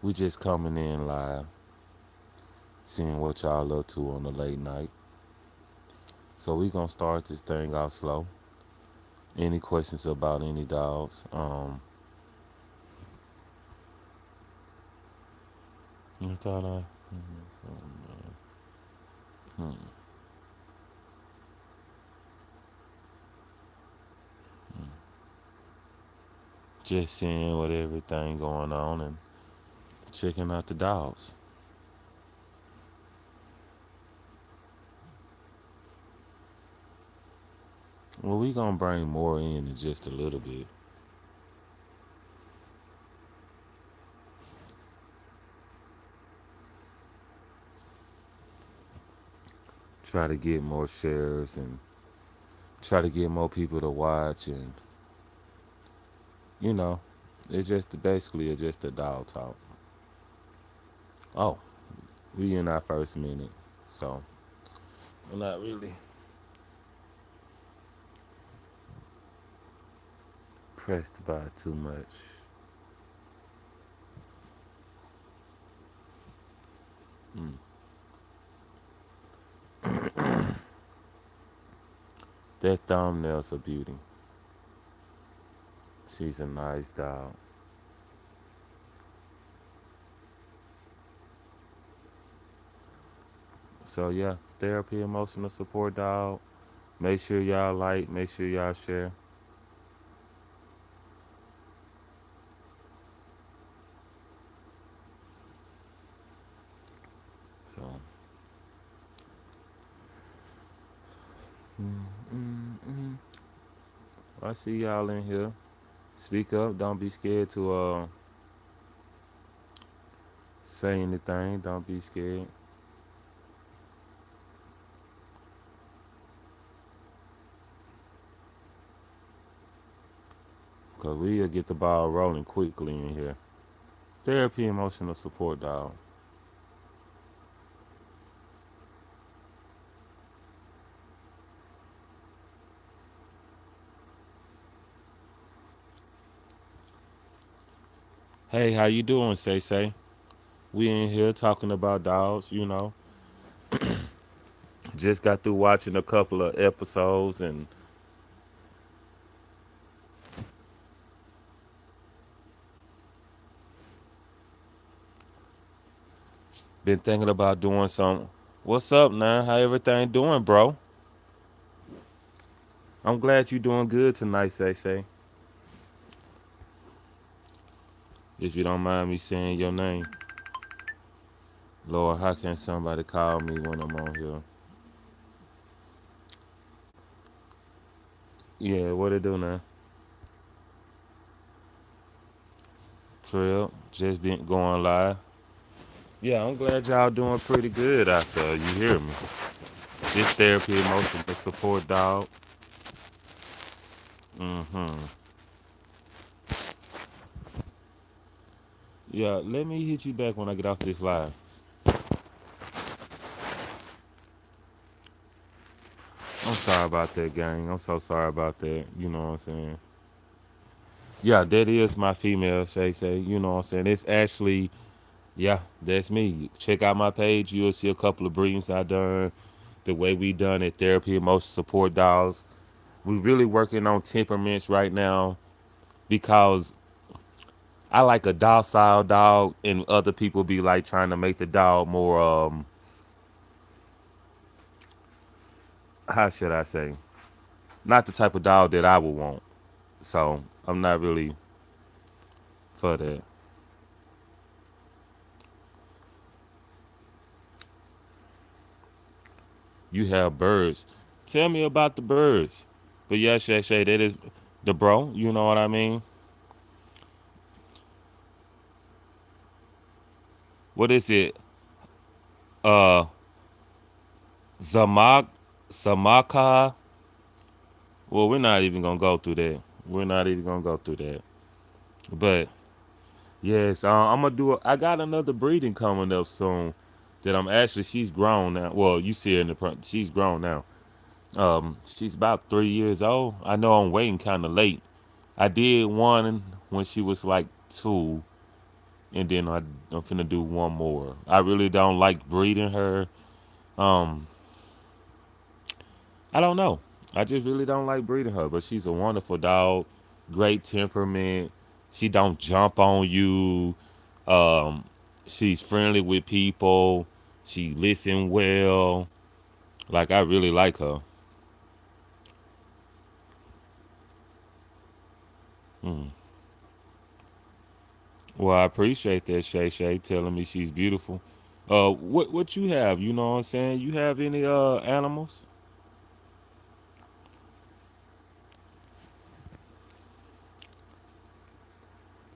We just coming in live, seeing what y'all up to on the late night. So we gonna start this thing out slow. Any questions about any dogs? You thought I? Hmm. Just seeing what everything going on and checking out the dogs. Well, we gonna bring more in just a little bit. Try to get more shares and try to get more people to watch and you know, it's just a dog talk. Oh, we in our first minute, so we're not really pressed by it too much. Mm. That thumbnail's a beauty. She's a nice dog. So yeah, therapy, emotional support dog. Make sure y'all like, make sure y'all share. So, I see y'all in here. Speak up. Don't be scared to say anything. Don't be scared. Cause we'll get the ball rolling quickly in here. Therapy, emotional support dog. Hey, how you doing, Say Say? We in here talking about dogs, you know. Just got through watching a couple of episodes and been thinking about doing some. What's up, man? How everything doing, bro? I'm glad you doing good tonight, Say Say. If you don't mind me saying your name. Lord, how can somebody call me when I'm on here? Yeah, what it do now? Trail, just been going live. Yeah, I'm glad y'all doing pretty good out there. You hear me? This therapy, emotional support dog. Mm-hmm. Yeah, let me hit you back when I get off this live. I'm sorry about that, gang. I'm so sorry about that. You know what I'm saying? Yeah, that is my female, Shay Say. You know what I'm saying? It's actually, yeah, that's me. Check out my page. You'll see a couple of breedings I done. The way we done it, therapy, emotional support dogs. We really working on temperaments right now because I like a docile dog, and other people be like trying to make the dog more. How should I say? Not the type of dog that I would want. So I'm not really for that. You have birds. Tell me about the birds. But yeah, Shay, that is the bro. You know what I mean? What is it? Uh, Zamak, Samaka. Well, we're not even gonna go through that. We're not even gonna go through that. But yes, I'm gonna do. I got another breeding coming up soon. That I'm actually. She's grown now. Well, you see her in the front. She's grown now. She's about 3 years old. I know I'm waiting kind of late. I did one when she was like 2, and then I'm finna do one more. I really don't like breeding her. Um, I don't know. I just really don't like breeding her, but she's a wonderful dog, great temperament. She don't jump on you. Um, she's friendly with people. She listen well. Like I really like her. Mm. Well, I appreciate that, Shay Shay, telling me she's beautiful. What you have? You know what I'm saying? You have any animals?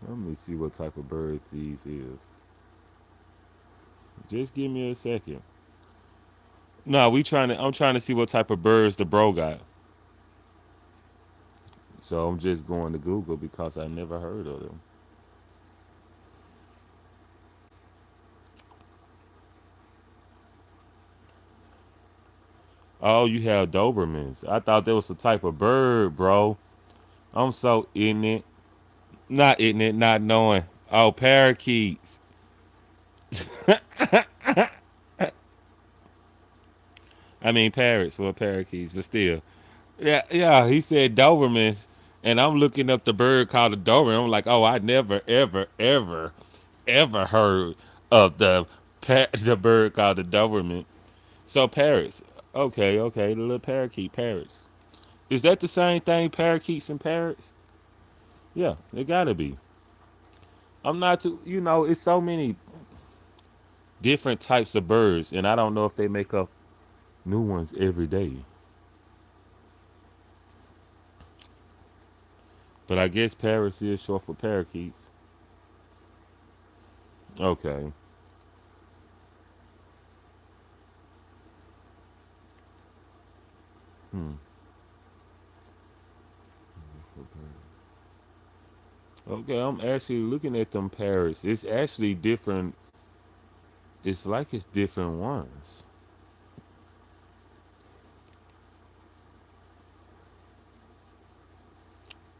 Let me see what type of birds these is. Just give me a second. No, we trying to. I'm trying to see what type of birds the bro got. So I'm just going to Google because I never heard of them. Oh, you have Dobermans. I thought there was a type of bird, bro. I'm so ignorant. Not ignorant, not knowing. Oh, parakeets. I mean parrots or parakeets, but still. Yeah, yeah. He said Dobermans, and I'm looking up the bird called a Doberman. I'm like, oh, I never, ever, ever, ever heard of the bird called the Doberman. So parrots. Okay, okay, the little parakeet parrots. Is that the same thing, parakeets and parrots? Yeah, it gotta be. I'm not too. It's so many different types of birds, and I don't know if they make up new ones every day. But I guess parrots is short for parakeets. Okay. Hmm. Okay, I'm actually looking at them parrots. It's actually different. It's like it's different ones.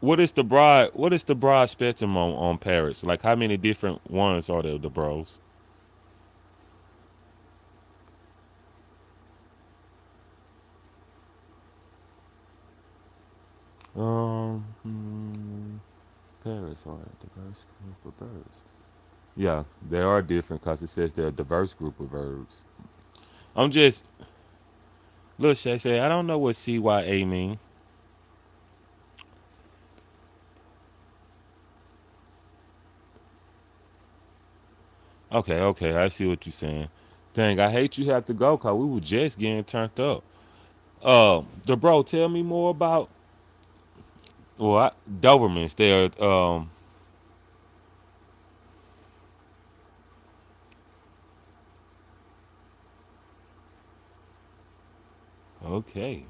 What is the broad spectrum on parrots? Like how many different ones are there, the bros? Parrots are a diverse group of birds. Yeah, they are different because it says they're a diverse group of birds. I'm just look, Shay Shay, I don't know what CYA mean. Okay, okay, I see what you're saying. Dang, I hate you have to go because we were just getting turned up. The bro, tell me more about Dobermans. They're okay.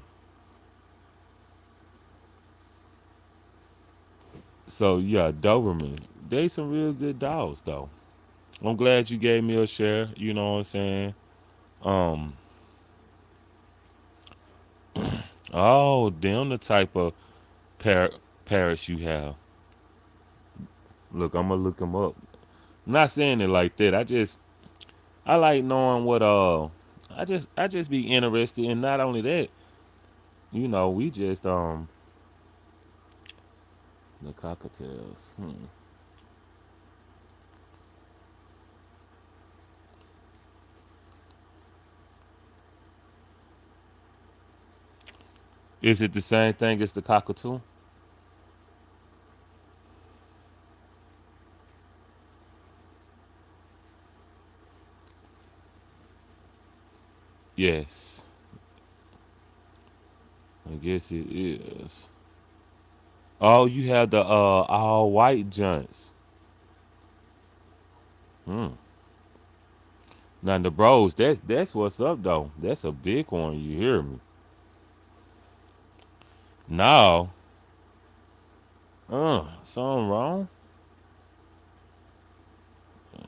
So yeah, Dobermans. They some real good dogs though. I'm glad you gave me a share. You know what I'm saying? Um, oh, damn the type of parrots you have. Look, I'm gonna look them up. Not saying it like that. I like knowing what I just be interested in. Not only that, we just the cockatiels. Is it the same thing as the cockatoo? Yes, I guess it is. Oh, you have the all white joints. Hmm. Now the bros, that's what's up though. That's a big one. You hear me? Now, something wrong?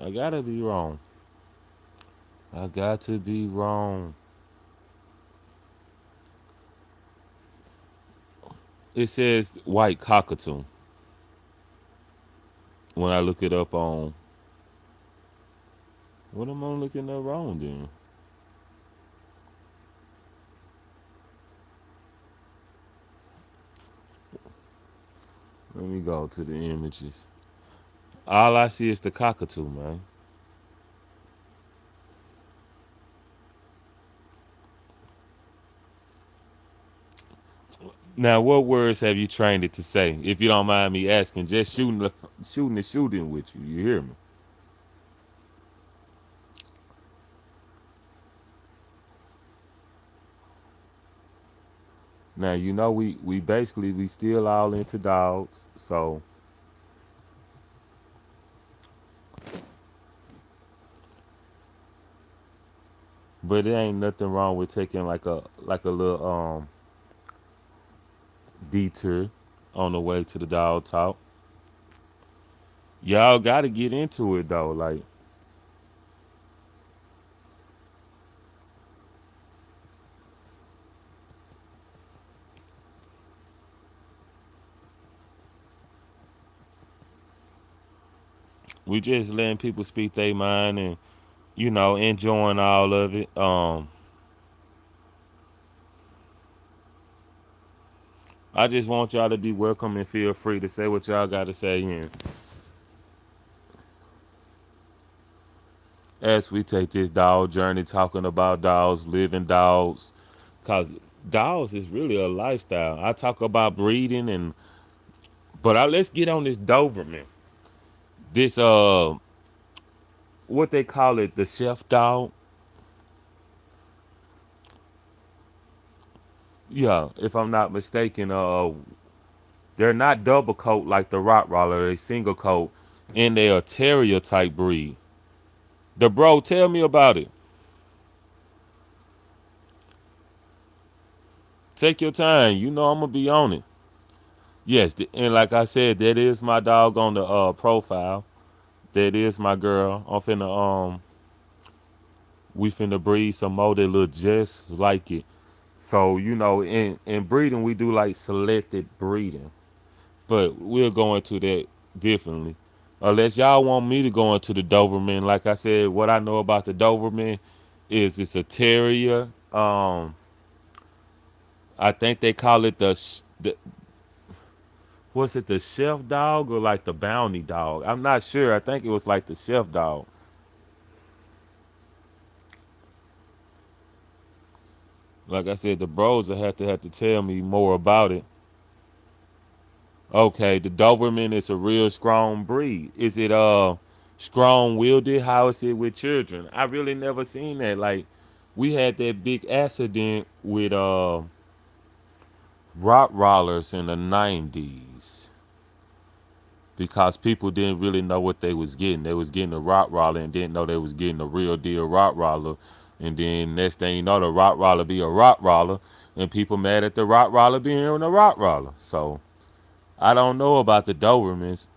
I gotta be wrong. I got to be wrong. It says white cockatoo when I look it up on. What am I looking at wrong then? Let me go to the images. All I see is the cockatoo, man. Now, what words have you trained it to say? If you don't mind me asking, just shooting with you. You hear me? Now you know we basically we still all into dogs, so but it ain't nothing wrong with taking like a little detour on the way to the dog talk. Y'all got to get into it though. Like we just letting people speak their mind and enjoying all of it. I just want y'all to be welcome and feel free to say what y'all got to say. And as we take this dog journey, talking about dogs, living dogs, cause dogs is really a lifestyle. I talk about breeding but let's get on this Doberman. This what they call it, the chef dog. Yeah, if I'm not mistaken, they're not double coat like the Rottweiler. They single coat, and they're a terrier type breed. The bro, tell me about it. Take your time. You know I'm gonna be on it. Yes, and like I said, that is my dog on the profile. That is my girl. We finna breed some more that look just like it. So in breeding we do like selected breeding, but we'll go into that differently. Unless y'all want me to go into the Doberman, like I said, what I know about the Doberman is it's a terrier. I think they call it the was it the chef dog or like the bounty dog? I'm not sure. I think it was like the chef dog. Like I said, the bros will have to tell me more about it. Okay, the Doberman is a real strong breed. Is it strong wielded? How is it with children? I really never seen that. Like we had that big accident with Rottweilers in the 90s because people didn't really know what they was getting. They was getting a Rottweiler and didn't know they was getting a real deal Rottweiler. And then next thing you know, the Rottweiler be a Rottweiler, and people mad at the Rottweiler being a Rottweiler. So I don't know about the Dobermans.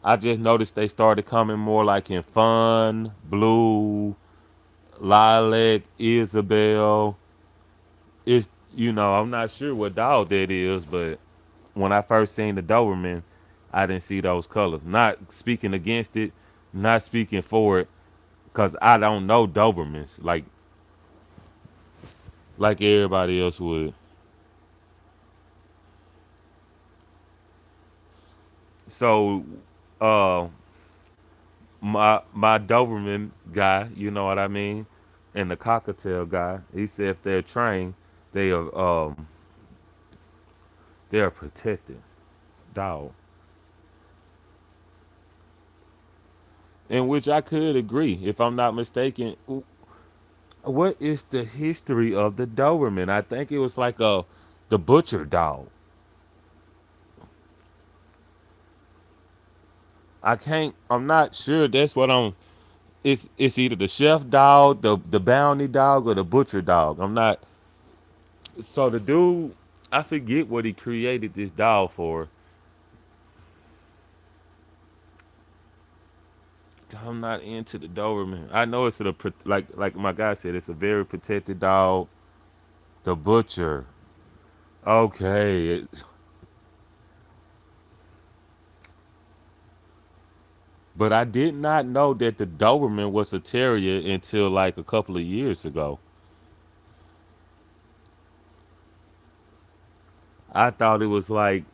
I just noticed they started coming more like in Fun, Blue, Lilac, Isabel. It's I'm not sure what dog that is, but when I first seen the Doberman, I didn't see those colors. Not speaking against it, not speaking for it, cause I don't know Dobermans like everybody else would. So, uh, my Doberman guy, you know what I mean, and the cockatiel guy, he said if they're trained, they are they're protected dog, in which I could agree if I'm not mistaken. What is the history of the Doberman? I think it was like the butcher dog. I can't. I'm not sure. That's what I'm. It's either the chef dog, the bounty dog, or the butcher dog. I'm not. So the dude, I forget what he created this dog for. I'm not into the Doberman. I know it's like my guy said, it's a very protected dog. The butcher. Okay. But I did not know that the Doberman was a terrier until like a couple of years ago. I thought it was like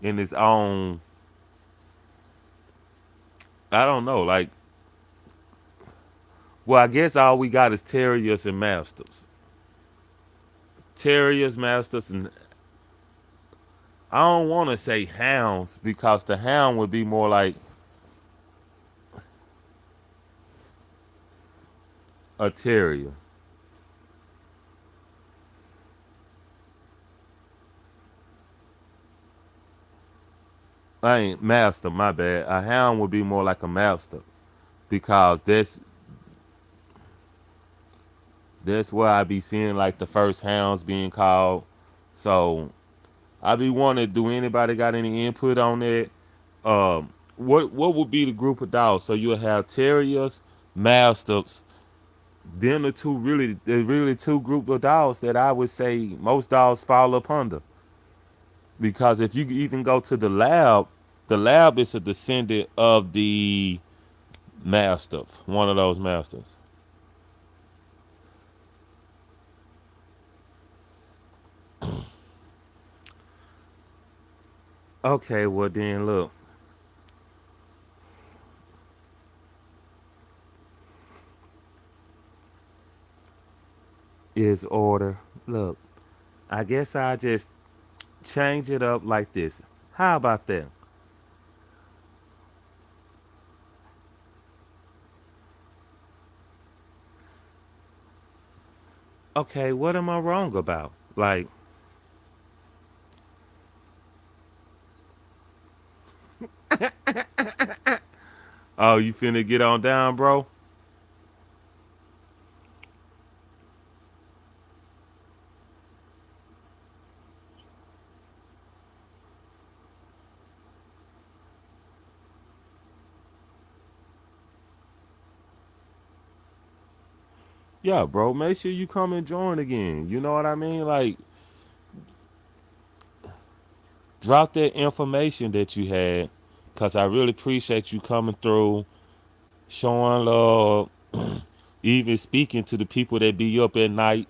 in its own, I don't know, like, well, I guess all we got is terriers and masters. Terriers, masters, and I don't want to say hounds because the hound would be more like a terrier. I ain't master, my bad. A hound would be more like a master because that's where I be seeing like the first hounds being called. So I be wondering, do anybody got any input on that? What would be the group of dogs? So you'll have terriers, mastiffs. Then the really two group of dogs that I would say most dogs fall up under. Because if you even go to the lab is a descendant of the mastiff, one of those masters. Okay, well then look, is order. Look, I guess I just change it up like this. How about that? Okay, what am I wrong about? Like, oh, you finna get on down, bro? Yeah, bro. Make sure you come and join again. You know what I mean? Like, drop that information that you had, cause I really appreciate you coming through, showing love, even speaking to the people that be up at night.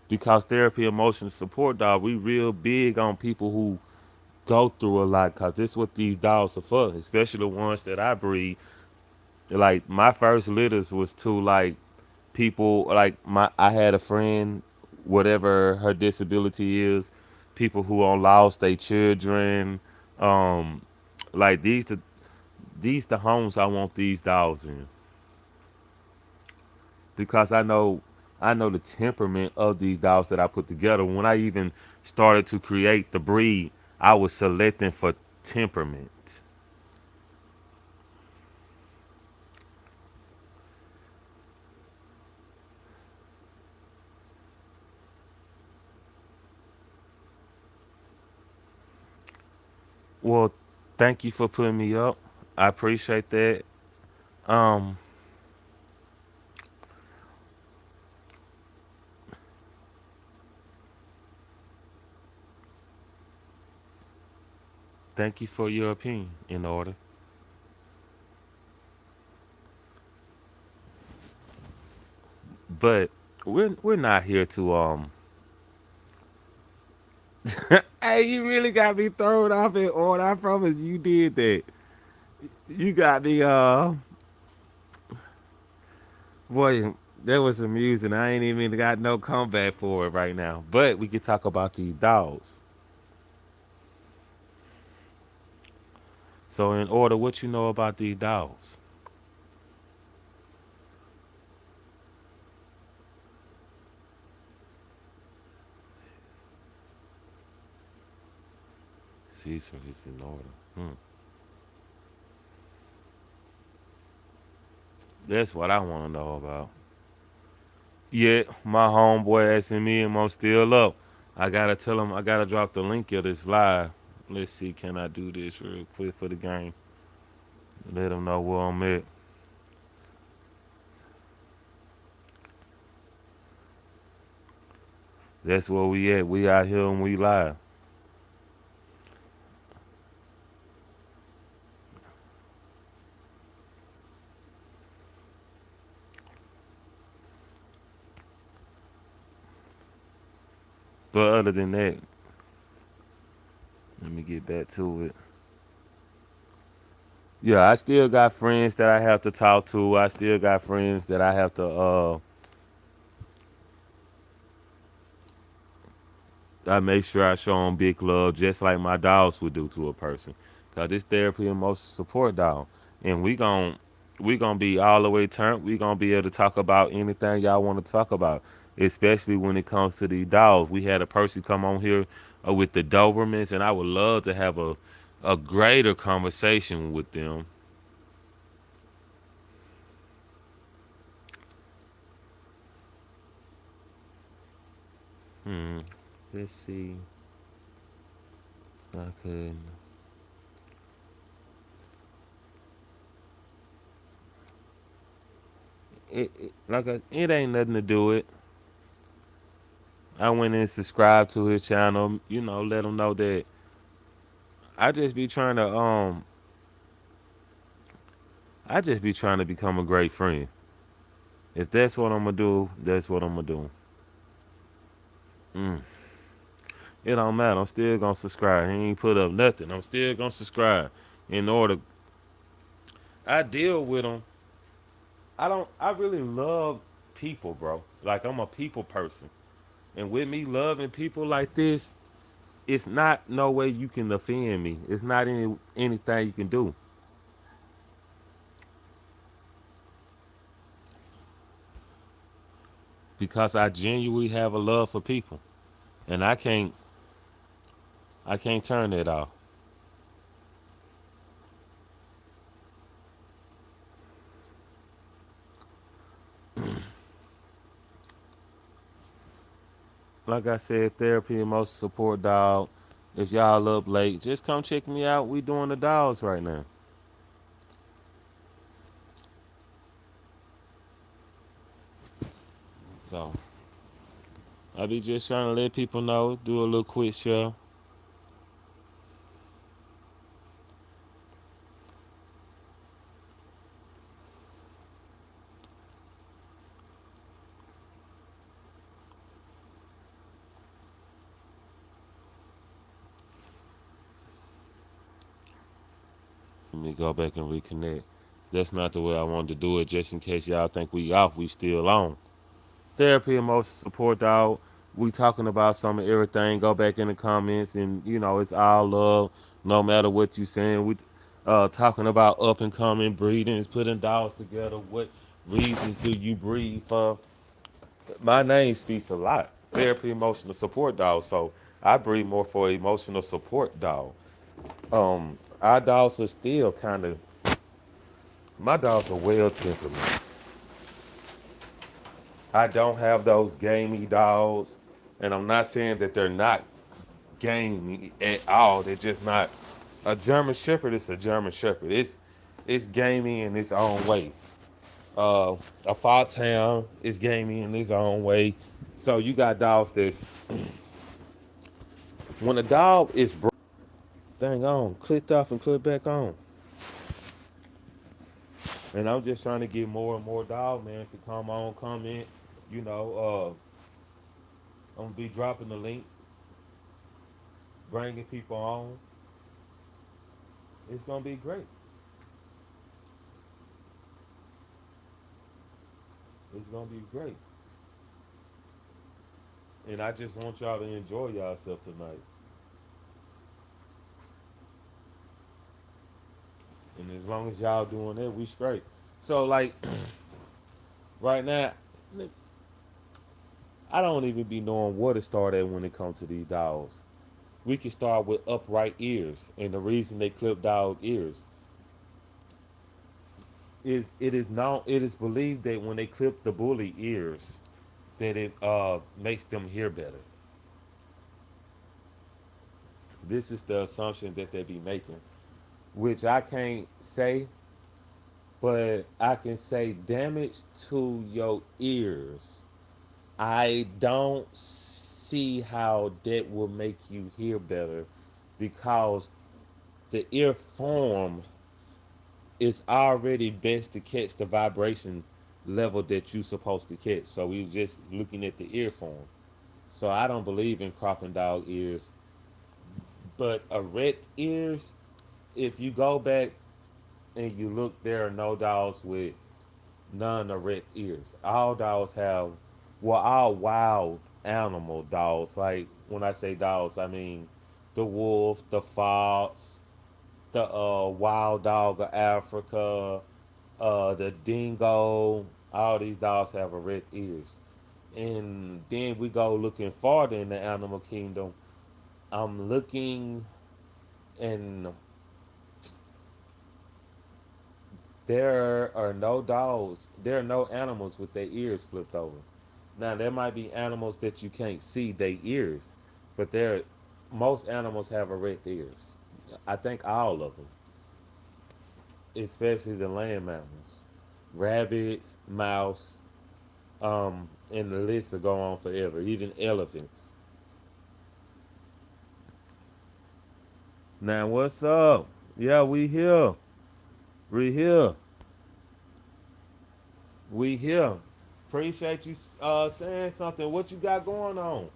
Because Therapy, Emotional Support, Dog, we real big on people who go through a lot. Cause this what these dogs are for, especially the ones that I breed. Like my first litters was to like people like my I had a friend, whatever her disability is, people who on lost their children, um, like these the homes I want these dogs in because I know the temperament of these dogs that I put together. When I even started to create the breed, I was selecting for temperament. Well, thank you for putting me up. I appreciate that. Um, thank you for your opinion. In order, but we're not here to Hey, you really got me thrown off in order. I promise you did that. You got me boy, that was amusing. I ain't even got no comeback for it right now. But we could talk about these dogs. So in order, what you know about these dogs? Caesar is in order. Hmm. That's what I want to know about. Yeah, my homeboy asking me and I'm still up. I gotta tell him I gotta drop the link of this live. Let's see, can I do this real quick for the game? Let him know where I'm at. That's where we at. We out here and we live. But other than that, let me get back to it. Yeah, I still got friends that I have to talk to. I still got friends that I have to I make sure I show them big love just like my dogs would do to a person. Cause this therapy and emotional support dog. And we gonna be all the way turned. We gonna be able to talk about anything y'all want to talk about. Especially when it comes to these dogs. We had a person come on here with the Dobermans, and I would love to have a greater conversation with them. Hmm. Let's see. I could. It ain't nothing to do it. I went and subscribed to his channel. Let him know that I just be trying to I just be trying to become a great friend. If that's what I'm gonna do, that's what I'm gonna do. Mm. It don't matter. I'm still gonna subscribe. He ain't put up nothing. I'm still gonna subscribe. In order, I deal with them. I don't. I really love people, bro. Like I'm a people person, and with me loving people like this, it's not no way you can offend me. It's not anything you can do because I genuinely have a love for people, and I can't turn that off. Like I said, therapy, emotional support, dog. If y'all up late, just come check me out. We doing the dogs right now. So I be just trying to let people know, do a little quick show. Let me go back and reconnect. That's not the way I wanted to do it, just in case y'all think we off, we still on. Therapy, emotional support, dog. We talking about some of everything. Go back in the comments, and it's all love, no matter what you saying. We talking about up and coming breedings, putting dogs together. What reasons do you breed for? My name speaks a lot. Therapy, emotional support, dog. So I breed more for emotional support, dog. Our dogs are still kind of. My dogs are well tempered. I don't have those gamey dogs, and I'm not saying that they're not gamey at all. They're just not. A German Shepherd is a German Shepherd. It's gamey in its own way. Uh, a Foxhound is gamey in its own way. So you got dogs that when a dog is thing on, clicked off and put back on. And I'm just trying to get more and more dog mans to come on, comment. I'm gonna be dropping the link, bringing people on. It's gonna be great. It's gonna be great. And I just want y'all to enjoy yourself tonight. And as long as y'all doing that, we straight. So like right now, I don't even be knowing where to start at when it comes to these dogs. We can start with upright ears, and the reason they clip dog ears is it is believed that when they clip the bully ears, that it makes them hear better. This is the assumption that they be making, which I can't say, but I can say damage to your ears. I don't see how that will make you hear better because the ear form is already best to catch the vibration level that you're supposed to catch. So we're just looking at the ear form. So I don't believe in cropping dog ears. But erect ears, if you go back and you look, there are no dogs with non-erect ears. All dogs have, well, all wild animal dogs. Like when I say dogs, I mean the wolf, the fox, the wild dog of Africa, the dingo. All these dogs have erect ears. And then we go looking farther in the animal kingdom. I'm looking, and there are no dogs. There are no animals with their ears flipped over. Now there might be animals that you can't see their ears, but there, most animals have erect ears. I think all of them, especially the land mammals, rabbits, mouse, and the list will go on forever. Even elephants. Now what's up? Yeah, we here. We here. We here. Appreciate you saying something. What you got going on?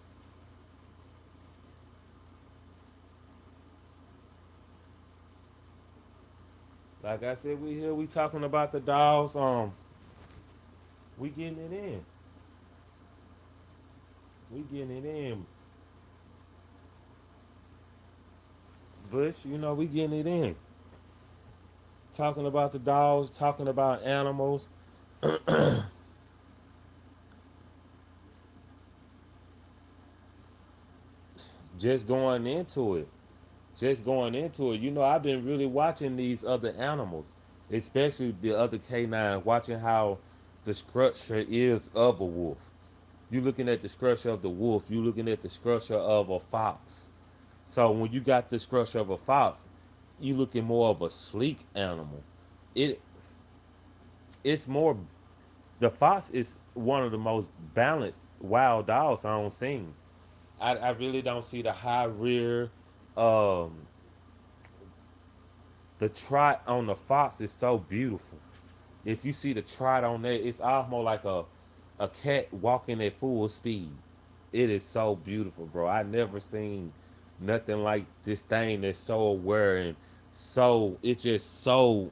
Like I said, we here. We talking about the dogs. We getting it in. We getting it in. Bush, we getting it in. Talking about the dogs. Talking about animals. Just going into it. Just going into it. I've been really watching these other animals, especially the other canine, watching how the structure is of a wolf. You looking at the structure of the wolf. You looking at the structure of a fox. So when you got the structure of a fox, you looking more of a sleek animal. It it's more, the fox is one of the most balanced wild dogs I don't seen. I really don't see the high rear. Um, the trot on the fox is so beautiful. If you see the trot on there, it's almost like a cat walking at full speed. It is so beautiful, bro. I never seen nothing like this thing that's so aware, and so it's just so,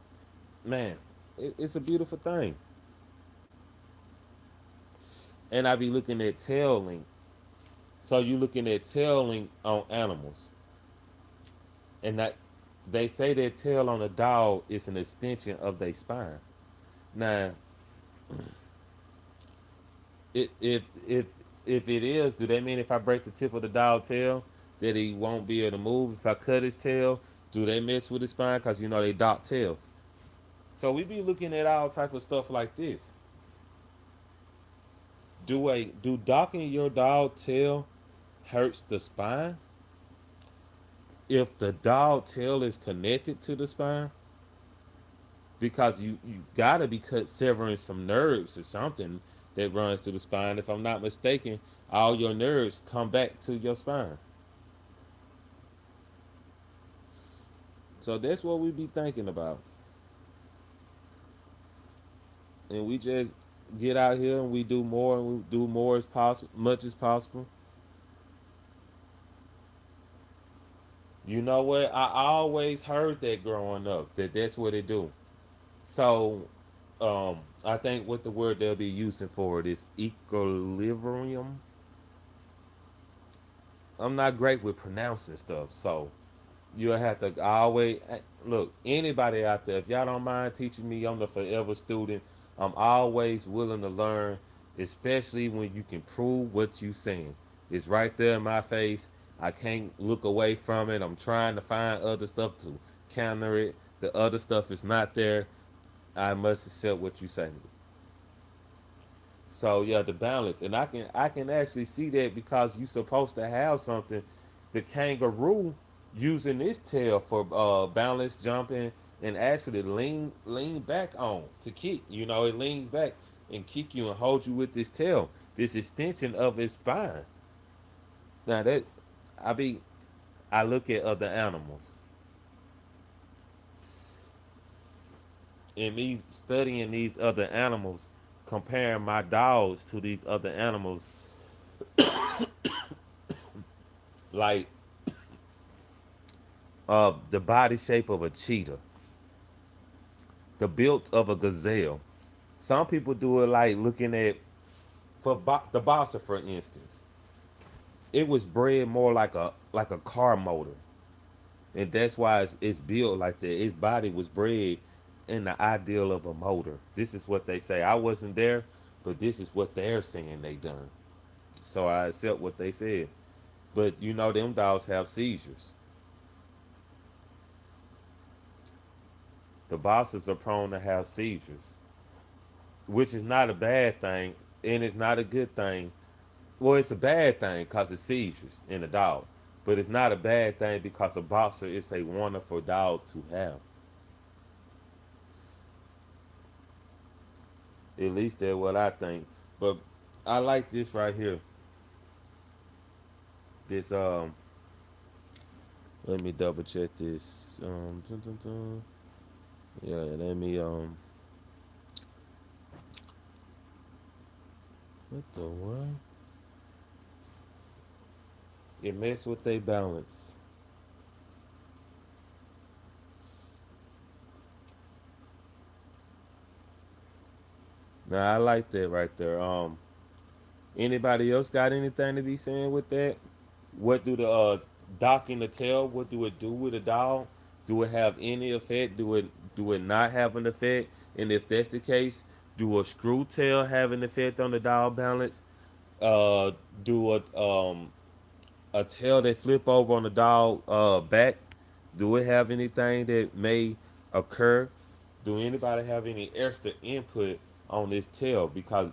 man. It's a beautiful thing. And I be looking at tail length. So you looking at tail length on animals, and that they say their tail on a dog is an extension of their spine. Now, if if it is, do that mean if I break the tip of the dog tail that he won't be able to move? If I cut his tail, do they mess with his spine? Cause they dock tails. So we be looking at all type of stuff like this. Do docking your dog tail hurts the spine? If the dog tail is connected to the spine, because you gotta be cut severing some nerves or something that runs through the spine. If I'm not mistaken, all your nerves come back to your spine. So that's what we be thinking about. And we just get out here and we do more, and we do more as possible, much as possible. You know what? I always heard that growing up, that that's what they do. So, I think what the word they'll be using for it is equilibrium. I'm not great with pronouncing stuff, so you'll have to always look. Anybody out there, if y'all don't mind teaching me, I'm the forever student. I'm always willing to learn, especially when you can prove what you saying. It's right there in my face. I can't look away from it. I'm trying to find other stuff to counter it. The other stuff is not there. I must accept what you say. So yeah, the balance, and I can actually see that because you're supposed to have something. The kangaroo using its tail for balance, jumping, and actually lean back on to kick. It leans back and kick you and hold you with this tail, this extension of its spine. Now that I be I look at other animals, and me studying these other animals, comparing my dogs to these other animals, like the body shape of a cheetah, the build of a gazelle. Some people do it like looking at the boxer, for instance. It was bred more like a car motor, and that's why it's built like that. Its body was bred in the ideal of a motor. This is what they say. I wasn't there, but this is what they're saying they done. So I accept what they said. But you know, them dogs have seizures. The bosses are prone to have seizures, which is not a bad thing, and it's not a good thing. Well, it's a bad thing because it's seizures in a dog, but it's not a bad thing because a boxer is a wonderful dog to have. At least that's what I think. But I like this right here. This let me double check this. Dun, dun, dun. Yeah, let me what the what? It mess with their balance. Now I like that right there. Anybody else got anything to be saying with that? What do the docking the tail? What do it do with a dog? Do it have any effect? Do it not have an effect? And if that's the case, do a screw tail have an effect on the dog balance? Uh, do a tail that flip over on the dog back? Do it have anything that may occur? Do anybody have any extra input on this tail? Because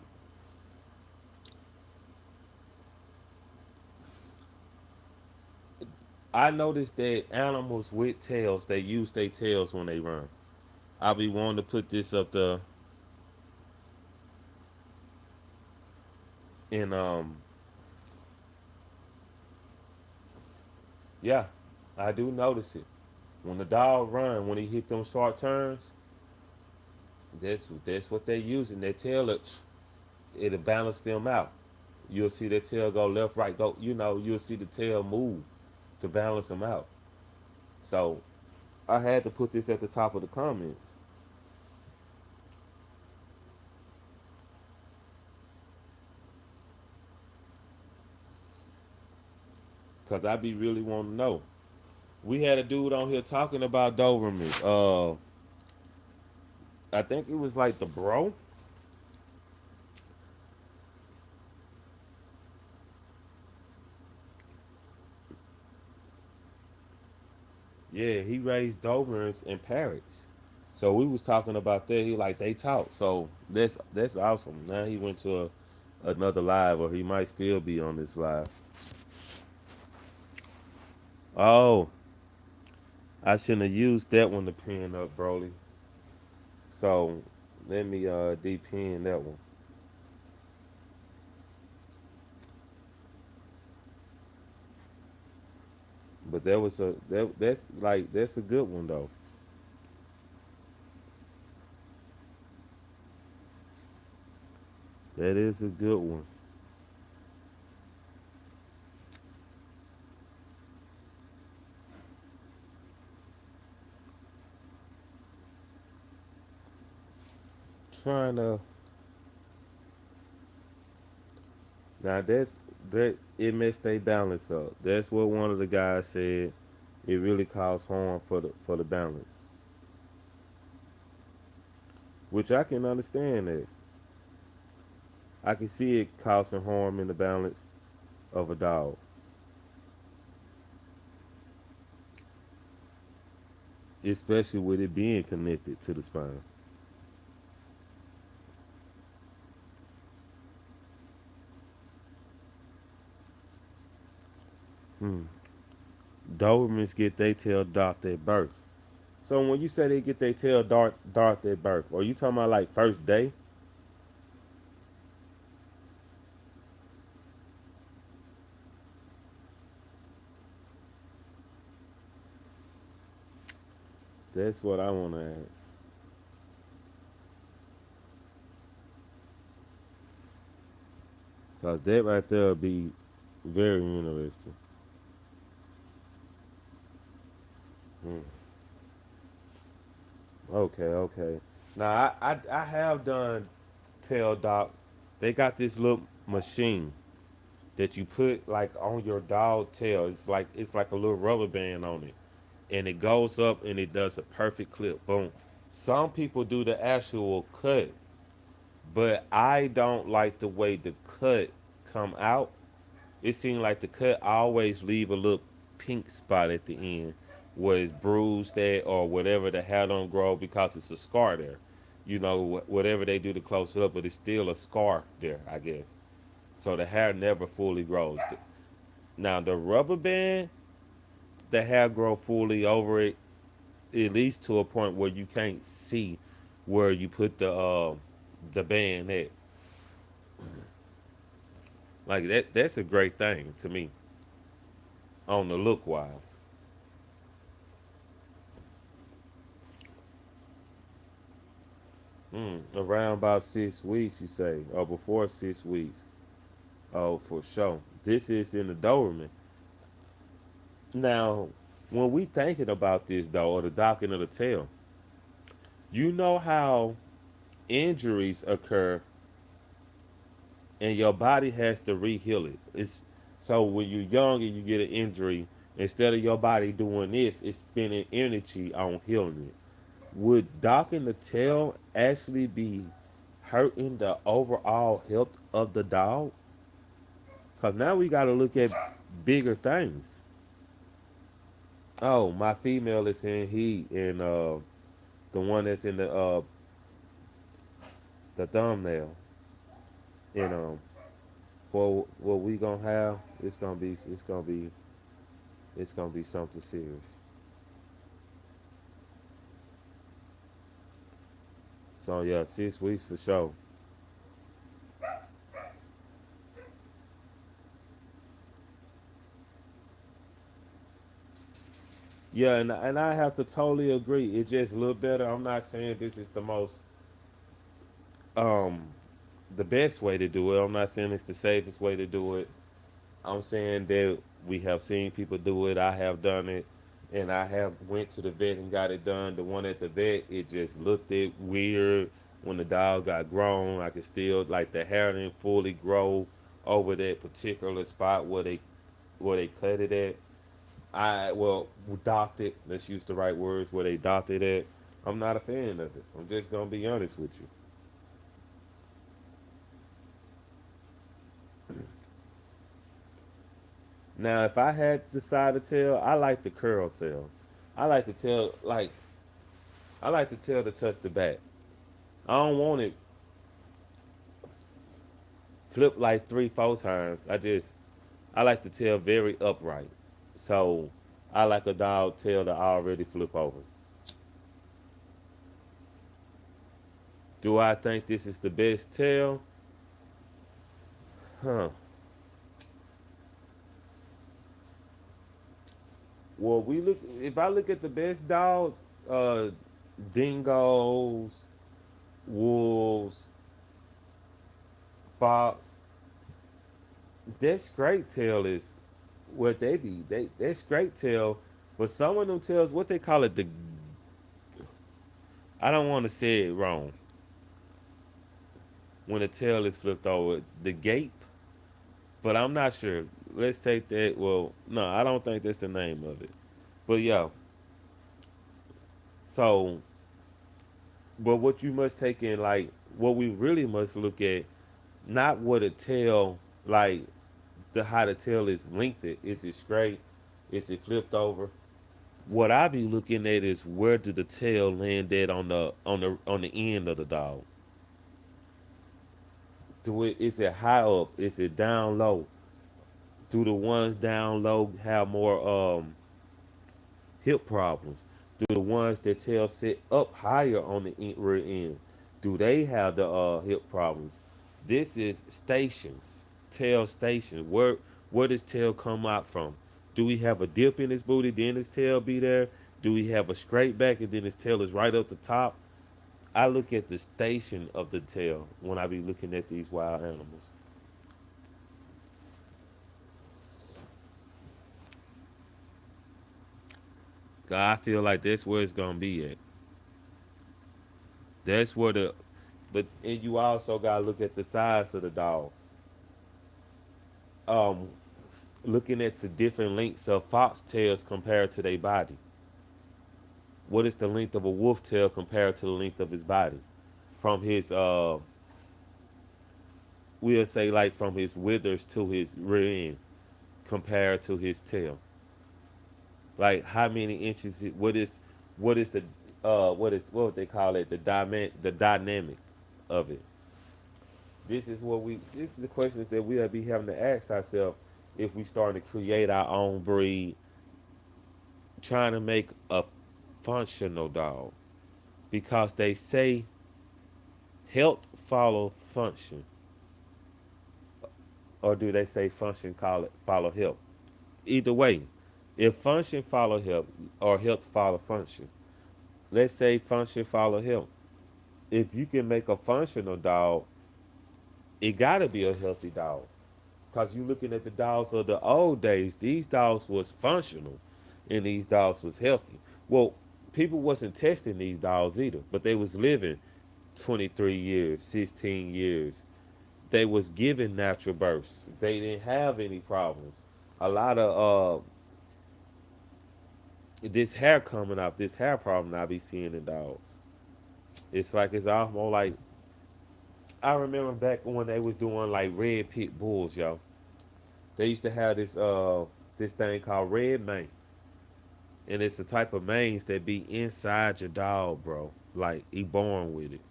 I noticed that animals with tails, they use their tails when they run. I'll be wanting to put this up there, and yeah, I do notice it. When the dog run, when he hit them short turns, that's what they using. Their tail, it'll balance them out. You'll see their tail go left, right, go. You know, you'll see the tail move to balance them out. So I had to put this at the top of the comments because I be really wanting to know. We had a dude on here talking about Dobermans. I think it was like the bro. Yeah, he raised Dobermans and parrots. So we was talking about that. He like they talk. So that's awesome. Now he went to another live, or he might still be on this live. Oh, I shouldn't have used that one to pin up, Broly. So let me depin that one. But that was that's a good one though. That is a good one. Trying to now that it messed their balance up. That's what one of the guys said. It really caused harm for the balance, which I can understand that. I can see it causing harm in the balance of a dog, especially with it being connected to the spine. Hmm. Dobermans get their tail darted at birth. So when you say they get their tail darted at birth, are you talking about like first day? That's what I want to ask. Cause that right there would be very interesting. Mm. Okay, okay. Now I have done tail doc. They got this little machine that you put like on your dog tail. It's like a little rubber band on it, and it goes up and it does a perfect clip. Boom. Some people do the actual cut, but I don't like the way the cut come out. It seems like the cut always leave a little pink spot at the end where it's bruised at or whatever the hair don't grow because it's a scar there. You know, whatever they do to close it up, but it's still a scar there, I guess. So the hair never fully grows. Now the rubber band, the hair grow fully over it, at least to a point where you can't see where you put the band at. Like that's a great thing to me on the look wise. Around about 6 weeks, you say, or before 6 weeks. Oh, for sure. This is in the Doberman. Now, when we thinking about this though, or the docking of the tail, you know how injuries occur and your body has to re-heal it. It's so when you're young and you get an injury, instead of your body doing this, it's spending energy on healing it. Would docking the tail actually be hurting the overall health of the dog? Cause now we got to look at bigger things. Oh, my female is in heat, and the one that's in the thumbnail, and well, what we gonna have? It's gonna be something serious. So yeah, 6 weeks for sure. Yeah, and I have to totally agree. It's just a little better. I'm not saying this is um the best way to do it. I'm not saying it's the safest way to do it. I'm saying that we have seen people do it. I have done it, and I have went to the vet and got it done. The one at the vet, it just looked it weird when the dog got grown. I could still like the hair didn't fully grow over that particular spot where they cut it at. Docked it. Let's use the right words where they docked it at. I'm not a fan of it. I'm just gonna be honest with you. Now, if I had to decide to tell, I like the curl tail. I like to tell like I like to tell to touch the back. I don't want it flip like 3, 4 times. I like to tell very upright. So I like a dog tail to already flip over. Do I think this is the best tail? Huh. Well, we look. If I look at the best dogs, dingoes, wolves, fox. That straight tail is what they be. That straight tail, but some of them tails, what they call it, the I don't want to say it wrong. When the tail is flipped over, the gape, but I'm not sure. Let's take that. Well, no, I don't think that's the name of it. But yeah, so but what you must take in, like what we really must look at, not what a tail like the how the tail is linked. Is it straight? Is it flipped over? What I be looking at is where did the tail land at on the end of the dog? Is it high up? Is it down low? Do the ones down low have more hip problems? Do the ones that tail sit up higher on the rear end? Do they have the hip problems? This is stations, tail station. Where does tail come out from? Do we have a dip in his booty, then his tail be there? Do we have a straight back and then his tail is right up the top? I look at the station of the tail when I be looking at these wild animals. I feel like that's where it's gonna be at. That's where the but and you also gotta look at the size of the dog. Um, Looking at the different lengths of foxtails compared to their body. What is the length of a wolf tail compared to the length of his body? From his we'll say like from his withers to his rear end compared to his tail. Like how many inches? What is the what would they call it? The dynamic of it. This is the questions that we'll be having to ask ourselves if we start to create our own breed, trying to make a functional dog. Because they say health follow function, or do they say function call it follow health? Either way, if function follow health or health follow function, let's say function follow health. If you can make a functional dog, it gotta be a healthy dog. Cause you looking at the dogs of the old days, these dogs was functional and these dogs was healthy. Well, people wasn't testing these dogs either, but they was living 23 years, 16 years. They was giving natural births. They didn't have any problems. A lot of this hair coming off, this hair problem I be seeing in dogs. It's like it's almost like I remember back when they was doing like red pit bulls, yo. They used to have this thing called red mane. And it's a type of mange that be inside your dog, bro. Like he born with it.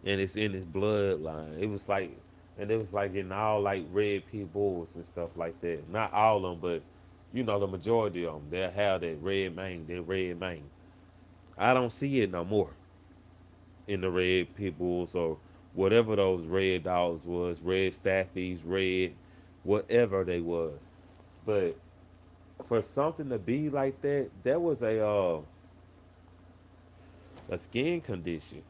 And it's in his bloodline. It was like in all like red pit bulls and stuff like that. Not all of them, but you know the majority of them. They'll have that red mane. I don't see it no more in the red pit bulls or whatever those red dogs was, red staffies, red, whatever they was. But for something to be like that, that was a skin condition.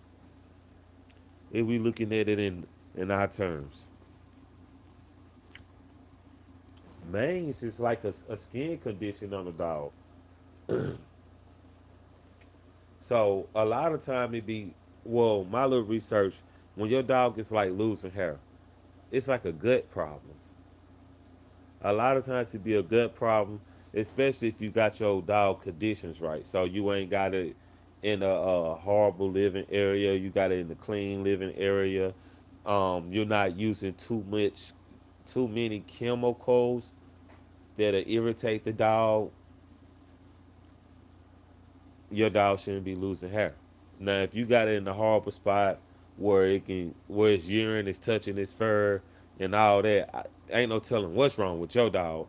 If we looking at it in our terms, mange is like a skin condition on a dog. So a lot of time it be well, my little research, when your dog is like losing hair, it's like a gut problem. A lot of times it be a gut problem, especially if you got your dog conditions right. So you ain't got it in a horrible living area. You got it in a clean living area. You're not using too many chemicals that'll irritate the dog. Your dog shouldn't be losing hair. Now, if you got it in a horrible spot where its urine is touching its fur and all that, ain't no telling what's wrong with your dog.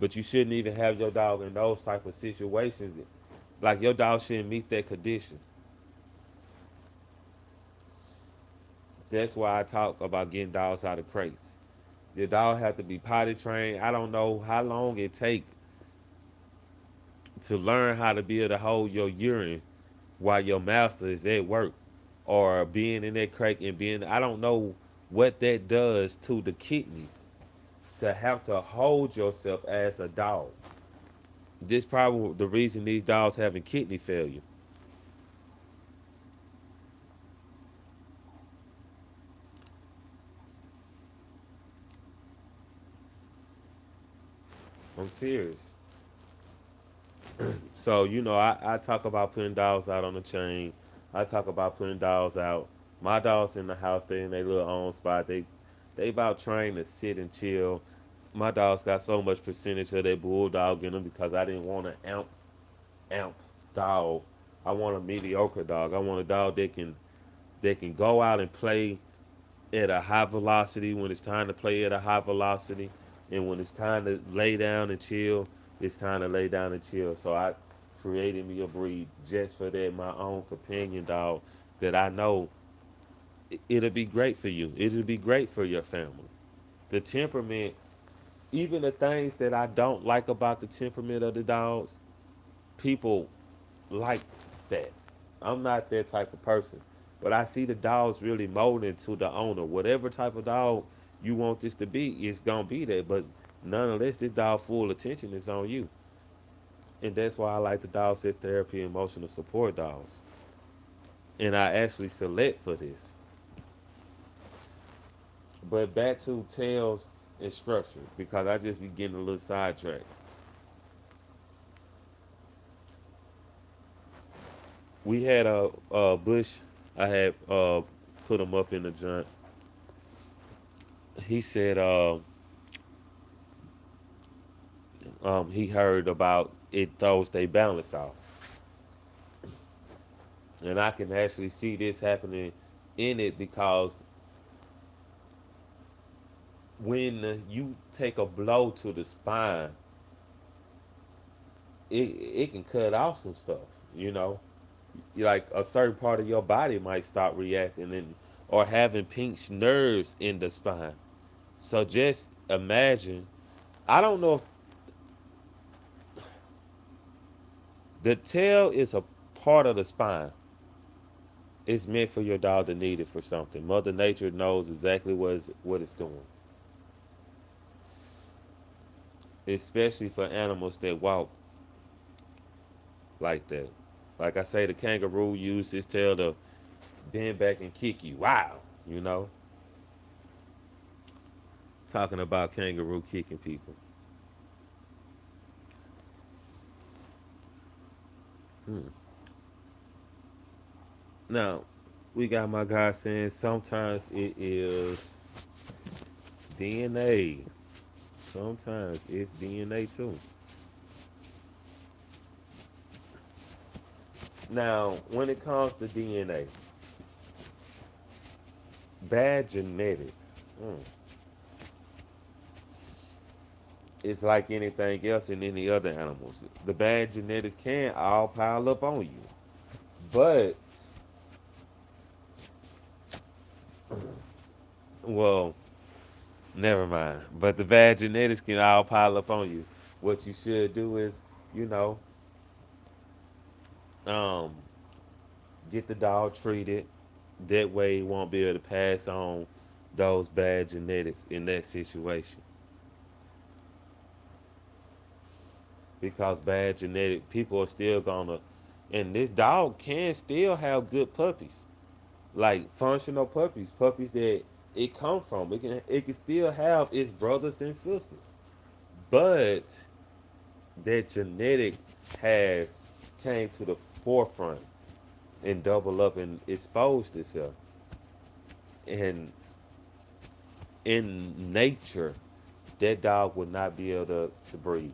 But you shouldn't even have your dog in those type of situations. Like your dog shouldn't meet that condition. That's why I talk about getting dogs out of crates. Your dog have to be potty trained. I don't know how long it take to learn how to be able to hold your urine while your master is at work or being in that crate and being. I don't know what that does to the kidneys to have to hold yourself as a dog. This probably the reason these dogs having kidney failure. I'm serious. So, I talk about putting dogs out on the chain. I talk about putting dogs out. My dogs in the house, they in their little own spot. They about trained to sit and chill. My dogs got so much percentage of that bulldog in them because I didn't want an amp dog. I want a mediocre dog. I want a dog that can go out and play at a high velocity when it's time to play at a high velocity, and when it's time to lay down and chill, it's time to lay down and chill. So I created me a breed just for that, my own companion dog that I know it'll be great for you. It'll be great for your family. The temperament, even the things that I don't like about the temperament of the dogs, people like that. I'm not that type of person. But I see the dogs really molding to the owner. Whatever type of dog you want this to be, it's gonna be there. But nonetheless, this dog full attention is on you. And that's why I like the dogs at Therapy Emotional Support Dogs. And I actually select for this. But back to tails and structure, because I just be getting a little sidetracked. We had a Bush. I had put him up in the joint. He said he heard about it throws they balance off, and I can actually see this happening in it because when you take a blow to the spine, it can cut off some stuff. Like a certain part of your body might stop reacting and or having pinched nerves in the spine. So just imagine. I don't know if the tail is a part of the spine. It's meant for your dog to need it for something. Mother Nature knows exactly what it's doing, especially for animals that walk like that. Like I say, the kangaroo used his tail to bend back and kick you. Wow, you know, talking about kangaroo kicking people. Hmm. Now, we got my guy saying sometimes it is DNA. Sometimes it's DNA too. Now, when it comes to DNA, bad genetics. It's like anything else in any other animals. The bad genetics can all pile up on you. But, well, never mind. But the bad genetics can all pile up on you. What you should do is, you know, um, get the dog treated. That way, he won't be able to pass on those bad genetics in that situation. Because bad genetic people are still gonna, and this dog can still have good puppies, like functional puppies, puppies that it come from. It can still have its brothers and sisters, but that genetic has came to the forefront and double up and exposed itself. And in nature, that dog would not be able to breed.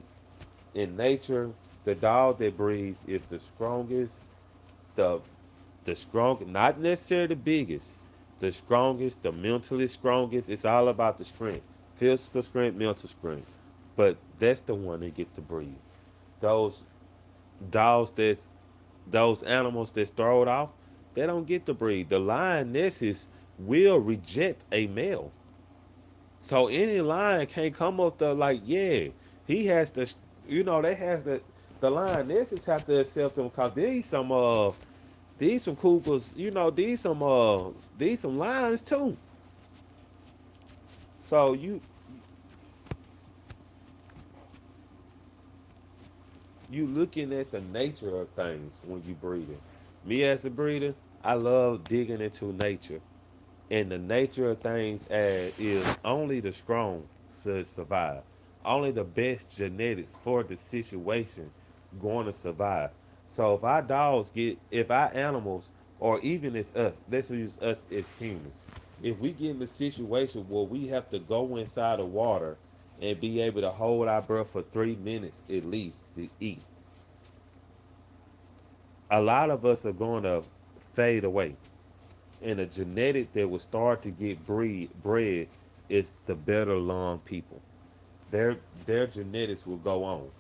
In nature, the dog that breeds is the strongest, the strong, not necessarily the biggest, the strongest, the mentally strongest. It's all about the strength, physical strength, mental strength. But that's the one that get to breed. Those dogs that's those animals that's thrown off, they don't get to breed. The lionesses will reject a male. So any lion can't come up there like, yeah, he has to, they has the lionesses have to accept him because these some cougars, these some lions too. So you looking at the nature of things when you breeding. Me as a breeder, I love digging into nature. And the nature of things is only the strong should survive. Only the best genetics for the situation going to survive. So if our animals, or even as us, let's use us as humans, if we get in a situation where we have to go inside the water and be able to hold our breath for 3 minutes at least to eat, a lot of us are going to fade away. And a genetic that will start to get bred is the better lung people. Their genetics will go on.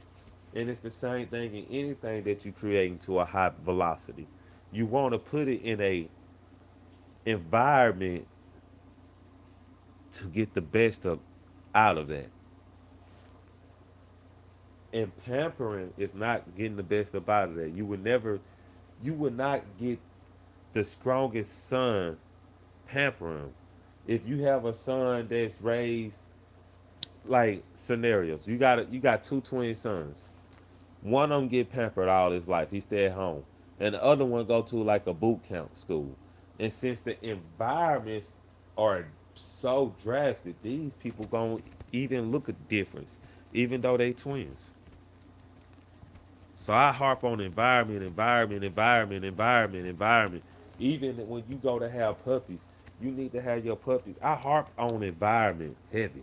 And it's the same thing in anything that you create into a high velocity. You want to put it in a environment to get the best of out of that. And pampering is not getting the best of out of that. You would not get the strongest son pampering. If you have a son that's raised like scenarios. You got two twin sons. One of them get pampered all his life. He stay at home, and the other one go to like a boot camp school. And since the environments are so drastic, these people gonna even look a difference, even though they twins. So I harp on environment, environment, environment, environment, environment. Even when you go to have puppies, you need to have your puppies. I harp on environment heavy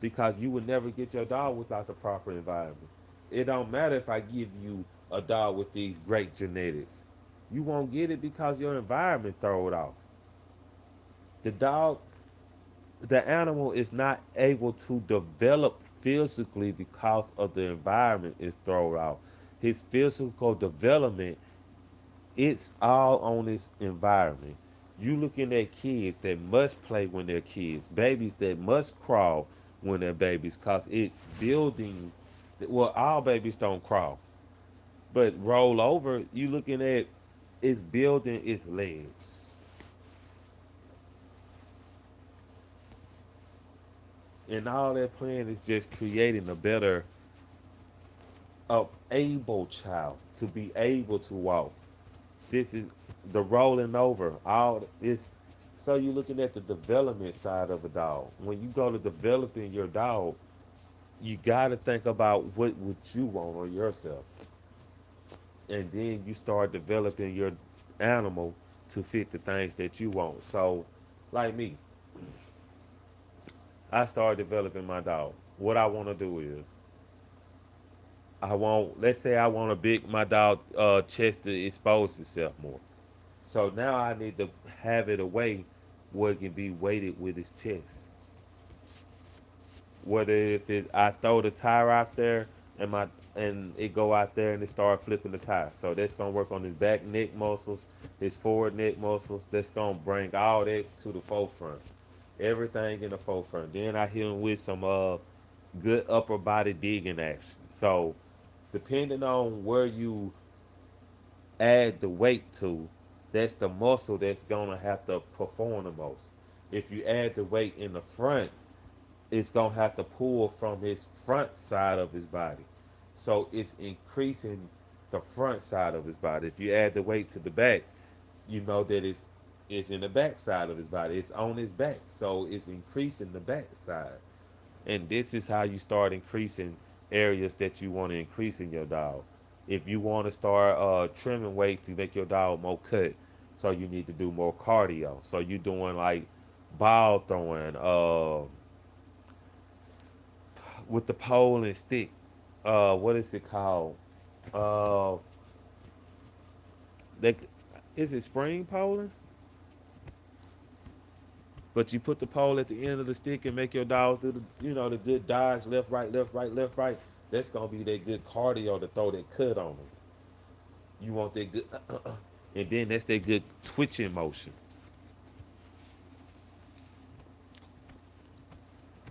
because you would never get your dog without the proper environment. It don't matter if I give you a dog with these great genetics. You won't get it because your environment throw it off. The dog, the animal is not able to develop physically because of the environment is thrown off. His physical development, it's all on his environment. You looking at kids that must play when they're kids, babies that must crawl when they're babies, cause it's building. Well, all babies don't crawl, but roll over. You looking at it's building its legs, and all that plan is just creating a better, able child to be able to walk. This is the rolling over. All this. So you're looking at the development side of a dog. When you go to developing your dog, you got to think about what would you want on yourself, and then you start developing your animal to fit the things that you want. So, like me, I started developing my dog. What I want to do is, I want. Let's say I want a big my dog chest to expose itself more. So now I need to have it a way where it can be weighted with his chest. Whether if it, I throw the tire out there and it go out there and it start flipping the tire. So that's gonna work on his back neck muscles, his forward neck muscles. That's gonna bring all that to the forefront. Everything in the forefront. Then I hit him with some good upper body digging action. So depending on where you add the weight to, that's the muscle that's gonna have to perform the most. If you add the weight in the front, it's gonna have to pull from his front side of his body. So it's increasing the front side of his body. If you add the weight to the back, you know that it's in the back side of his body. It's on his back. So it's increasing the back side. And this is how you start increasing areas that you want to increase in your dog. If you want to start trimming weight to make your dog more cut, so you need to do more cardio. So you doing like ball throwing with the pole and stick. What is it called? Uh, they, is it spring poling? But you put the pole at the end of the stick and make your dogs do the good dodge, left, right, left, right, left, right. That's gonna be that good cardio to throw that cut on them. You want that good, and then that's that good twitching motion.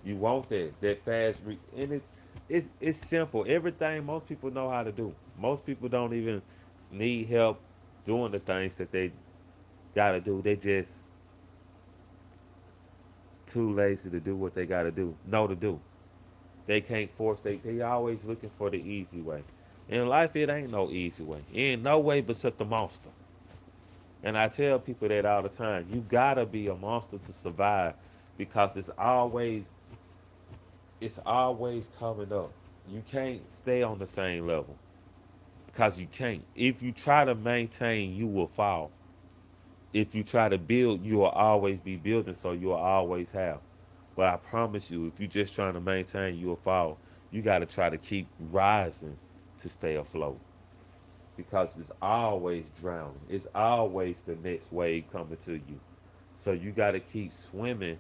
You want that fast, and it's simple. Everything most people know how to do. Most people don't even need help doing the things that they gotta do. They just too lazy to do what they gotta do. Know to do. They can't force. They always looking for the easy way. In life, it ain't no easy way. Ain't no way but such the monster. And I tell people that all the time. You gotta be a monster to survive, because it's always coming up. You can't stay on the same level because you can't. If you try to maintain, you will fall. If you try to build, you will always be building, so you will always have. But I promise you, if you're just trying to maintain, you will fall. You got to try to keep rising to stay afloat, because it's always drowning. It's always the next wave coming to you. So you got to keep swimming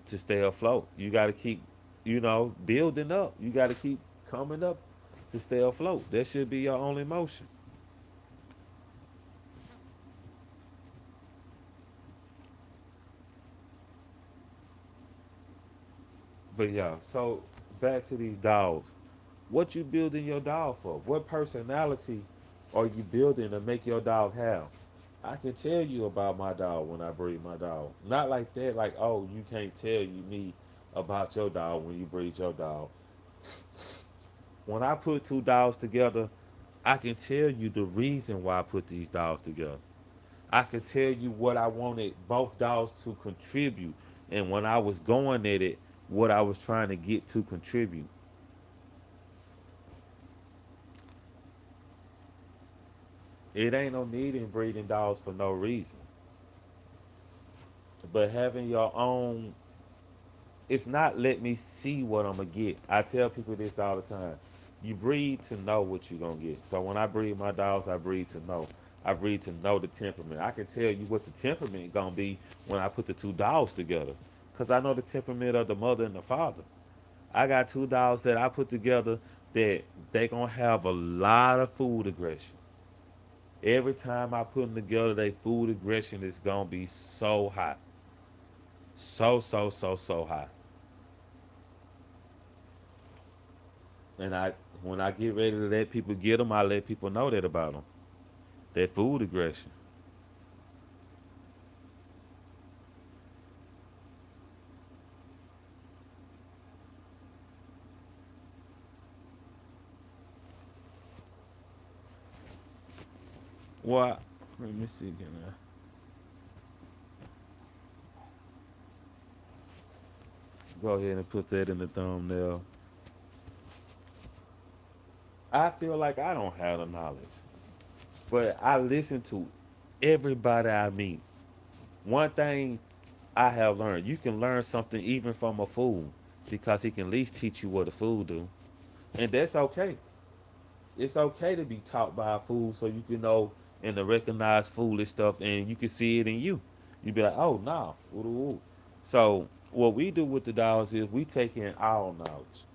to stay afloat. You got to keep, building up. You got to keep coming up to stay afloat. That should be your only motion. But yeah, so back to these dogs. What you building your dog for? What personality are you building to make your dog have? I can tell you about my dog when I breed my dog. Not like that, like, oh, you can't tell me about your dog when you breed your dog. When I put two dogs together, I can tell you the reason why I put these dogs together. I can tell you what I wanted both dogs to contribute. And when I was going at it, what I was trying to get to contribute. It ain't no need in breeding dogs for no reason. But having your own, it's not let me see what I'm gonna get. I tell people this all the time. You breed to know what you're gonna get. So when I breed my dogs, I breed to know. I breed to know the temperament. I can tell you what the temperament gonna be when I put the two dogs together. Cause I know the temperament of the mother and the father. I got two dogs that I put together that they gonna have a lot of food aggression. Every time I put them together, they food aggression is gonna be so high, so high. And when I get ready to let people get them, I let people know that about them. That food aggression. Well, let me see again. Go ahead and put that in the thumbnail. I feel like I don't have the knowledge, but I listen to everybody I meet. One thing I have learned, you can learn something even from a fool because he can at least teach you what a fool do. And that's okay. It's okay to be taught by a fool so you can know and to recognize foolish stuff and you can see it in you. You be like, oh no, nah. Ooh, ooh. So what we do with the dogs is we take in our knowledge.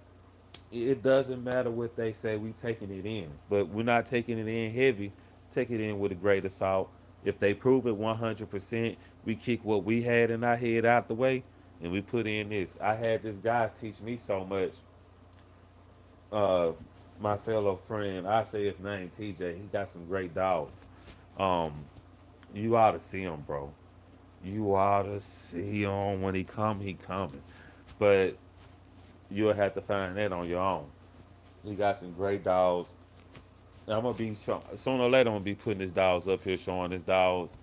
It doesn't matter what they say, we taking it in. But we're not taking it in heavy, take it in with a grain of salt. If they prove it 100%, we kick what we had in our head out the way and we put in this. I had this guy teach me so much. Uh, my fellow friend, I say his name TJ. He got some great dogs. Um, you ought to see him, bro. You ought to see him when he come. He coming, but you'll have to find that on your own. He got some great dogs. I'm gonna be sooner or later. I'm gonna be putting his dogs up here, showing his dogs.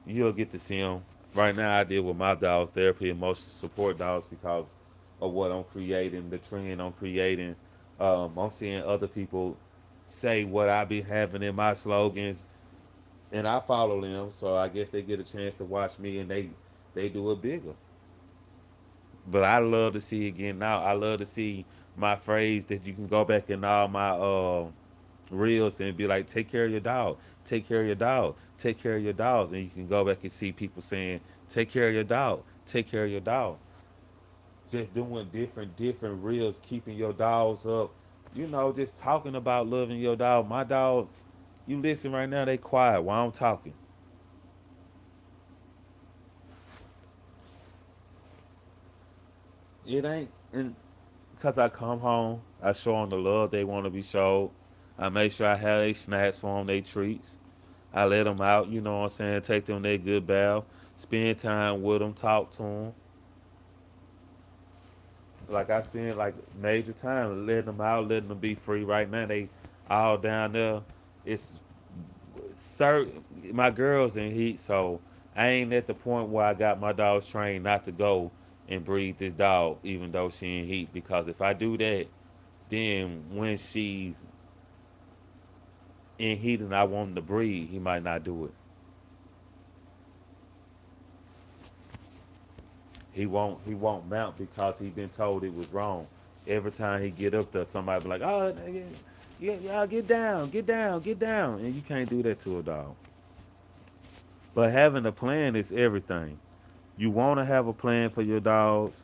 You'll get to see him. Right now, I deal with my dogs, therapy, emotional support dogs, because of what I'm creating, the trend I'm creating. I'm seeing other people say what I be having in my slogans, and I follow them. So I guess they get a chance to watch me, and they do it bigger. But I love to see it getting out. I love to see my phrase that you can go back in all my reels and be like, take care of your dog, take care of your dog, take care of your dogs. And you can go back and see people saying, take care of your dog, take care of your dog. Just doing different reels, keeping your dogs up. Just talking about loving your dog. My dogs, you listen right now, they quiet while I'm talking. It ain't, and because I come home, I show them the love they want to be showed. I make sure I have their snacks for them, they treats. I let them out, you know what I'm saying, take them their good bath, spend time with them, talk to them. Like I spend like major time letting them out, letting them be free. Right now they all down there. It's certain my girls in heat, so I ain't at the point where I got my dogs trained not to go and breed this dog, even though she in heat. Because if I do that, then when she's in heat and I want him to breed, he might not do it. He won't mount because he been told it was wrong. Every time he get up there, somebody be like, "Oh, yeah, yeah, y'all get down, get down, get down," and you can't do that to a dog. But having a plan is everything. You want to have a plan for your dogs.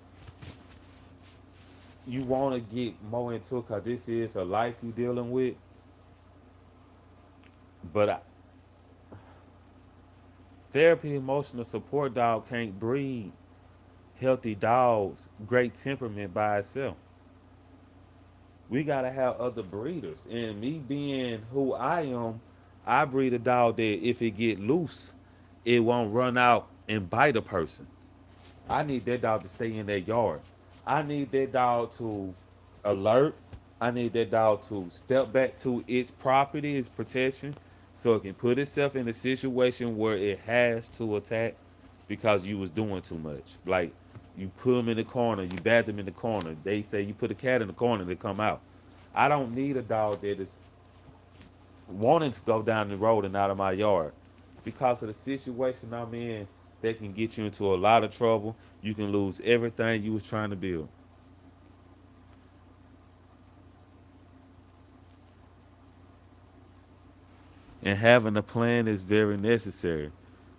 You want to get more into it because this is a life you dealing with. But therapy, emotional support dog can't breed healthy dogs, great temperament by itself. We gotta have other breeders. And me being who I am, I breed a dog that if it get loose, it won't run out and bite a person. I need that dog to stay in that yard. I need that dog to alert. I need that dog to step back to its property, its protection, so it can put itself in a situation where it has to attack because you was doing too much. Like you put them in the corner, you bat them in the corner. They say you put a cat in the corner, they come out. I don't need a dog that is wanting to go down the road and out of my yard because of the situation I'm in. That can get you into a lot of trouble. You can lose everything you was trying to build. And having a plan is very necessary.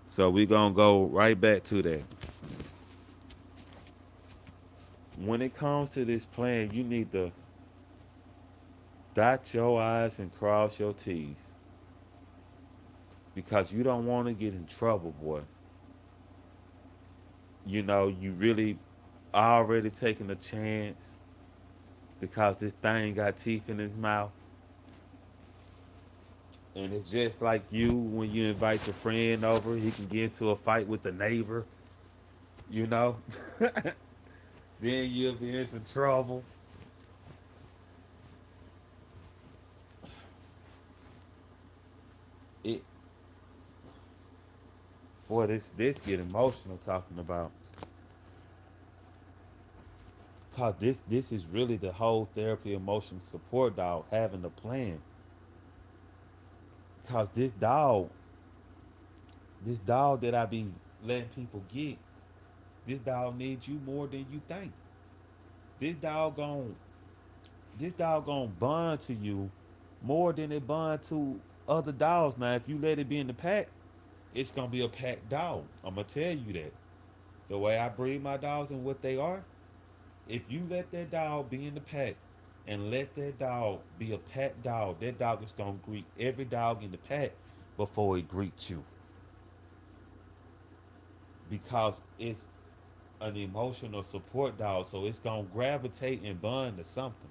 So we're gonna go right back to that. When it comes to this plan, you need to dot your I's and cross your T's because you don't want to get in trouble, boy. You know, you really already taking a chance because this thing got teeth in his mouth. And it's just like you when you invite your friend over, he can get into a fight with the neighbor, you know? Then you'll be in some trouble. It Boy, this get emotional talking about cause this is really the whole therapy emotional support dog having a plan. Cause this dog that I be letting people get, this dog needs you more than you think. This dog gon' this dog gon' bond to you more than it bond to other dogs. Now, if you let it be in the pack, it's gonna be a pack dog. I'm gonna tell you that. The way I breed my dogs and what they are, if you let that dog be in the pack and let that dog be a pack dog, that dog is gonna greet every dog in the pack before it greets you because it's an emotional support dog. So it's gonna gravitate and bond to something.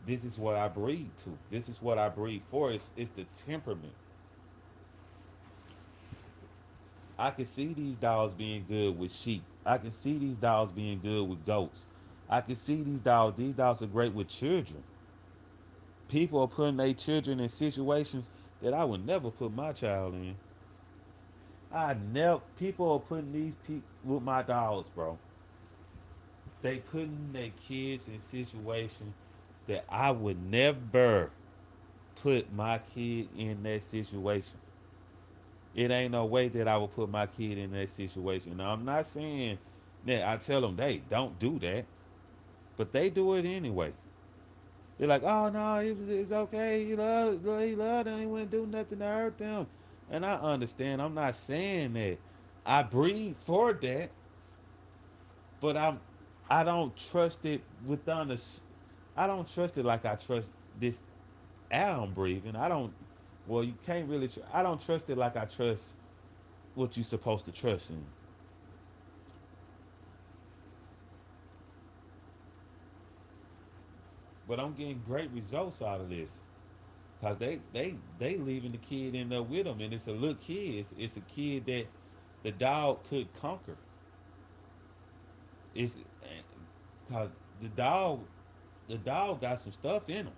This is what I breed to. This is what I breed for. It's the temperament. I can see these dogs being good with sheep. I can see these dogs being good with goats. I can see these dogs. These dogs are great with children. People are putting their children in situations that I would never put my child in. I never. People are putting these people with my dogs, bro. They putting their kids in situations that I would never put my kid in that situation. It ain't no way that I would put my kid in that situation. Now I'm not saying that I tell them they don't do that, but they do it anyway. They're like, oh no, it's okay. He loved them. He wouldn't do nothing to hurt them. And I understand. I'm not saying that. I breathe for that, but I don't trust it within the. I don't trust it like I trust this air I'm breathing. I don't. Well, you can't really. I don't trust it like I trust what you're supposed to trust in. But I'm getting great results out of this. Cause they leaving the kid in there with them, and it's a little kid. It's a kid that the dog could conquer. It's cause the dog got some stuff in him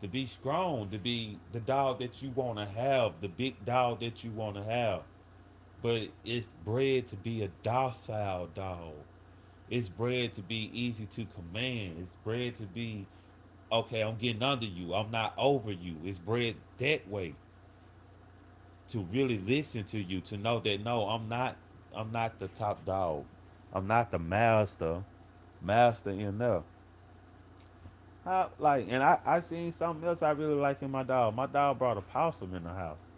to be strong, to be the dog that you want to have, the big dog that you want to have. But it's bred to be a docile dog. It's bred to be easy to command. It's bred to be okay. I'm getting under you. I'm not over you. It's bred that way to really listen to you, to know that no, I'm not the top dog. I'm not the master in there. I seen something else I really like in my dog. My dog brought a possum in the house.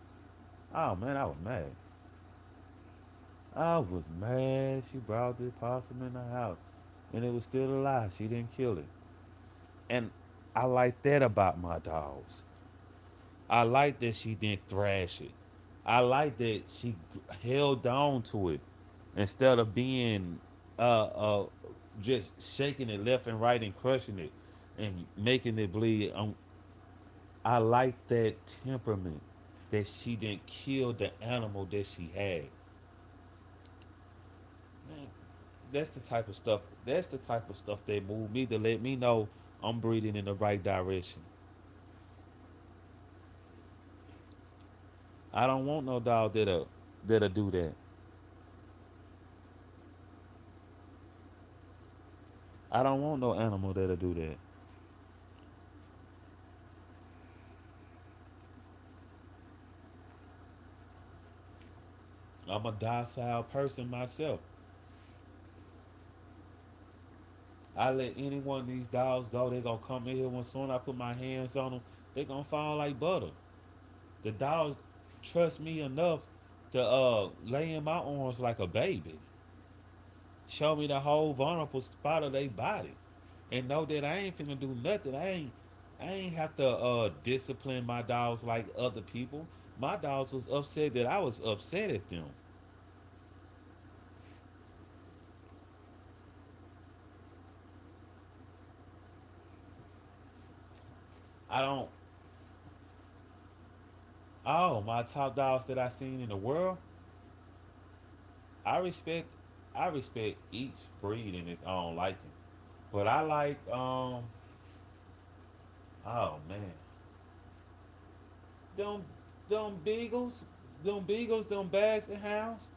Oh man, I was mad. I was mad she brought this possum in the house. And it was still alive. She didn't kill it. And I like that about my dogs. I like that she didn't thrash it. I like that she held on to it instead of being just shaking it left and right and crushing it and making it bleed. I like that temperament that she didn't kill the animal that she had. Man, that's the type of stuff. That's the type of stuff that moved me to let me know I'm breathing in the right direction. I don't want no dog that'll do that. I don't want no animal that'll do that. I'm a docile person myself. I let any one of these dogs go. They gonna come in here when soon I put my hands on them. They gonna fall like butter. The dogs trust me enough to lay in my arms like a baby. Show me the whole vulnerable spot of their body. And know that I ain't finna do nothing. I ain't have to discipline my dogs like other people. My dogs was upset that I was upset at them. I don't. Oh, my top dogs that I seen in the world. I respect. I respect each breed in its own liking. But I like. Oh man, them them beagles, them basset hounds.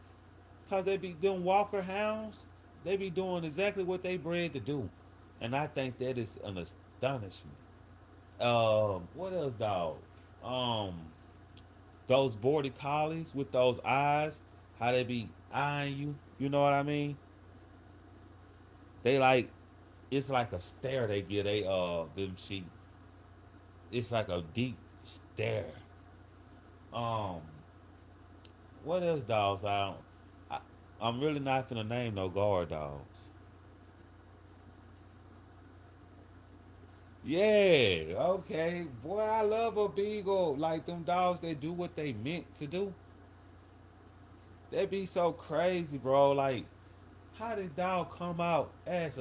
Cause they be them Walker hounds. They be doing exactly what they bred to do, and I think that is an astonishment. What else, dog? Um, those border collies with those eyes, how they be eyeing you. You know what I mean? They like it's like a stare they get. They them sheep. It's like a deep stare. Um, what else, dogs? I, I'm really not gonna name no guard dogs. Yeah, okay. Boy, I love a beagle. Like them dogs that do what they meant to do. They be so crazy, bro. Like, how did dog come out as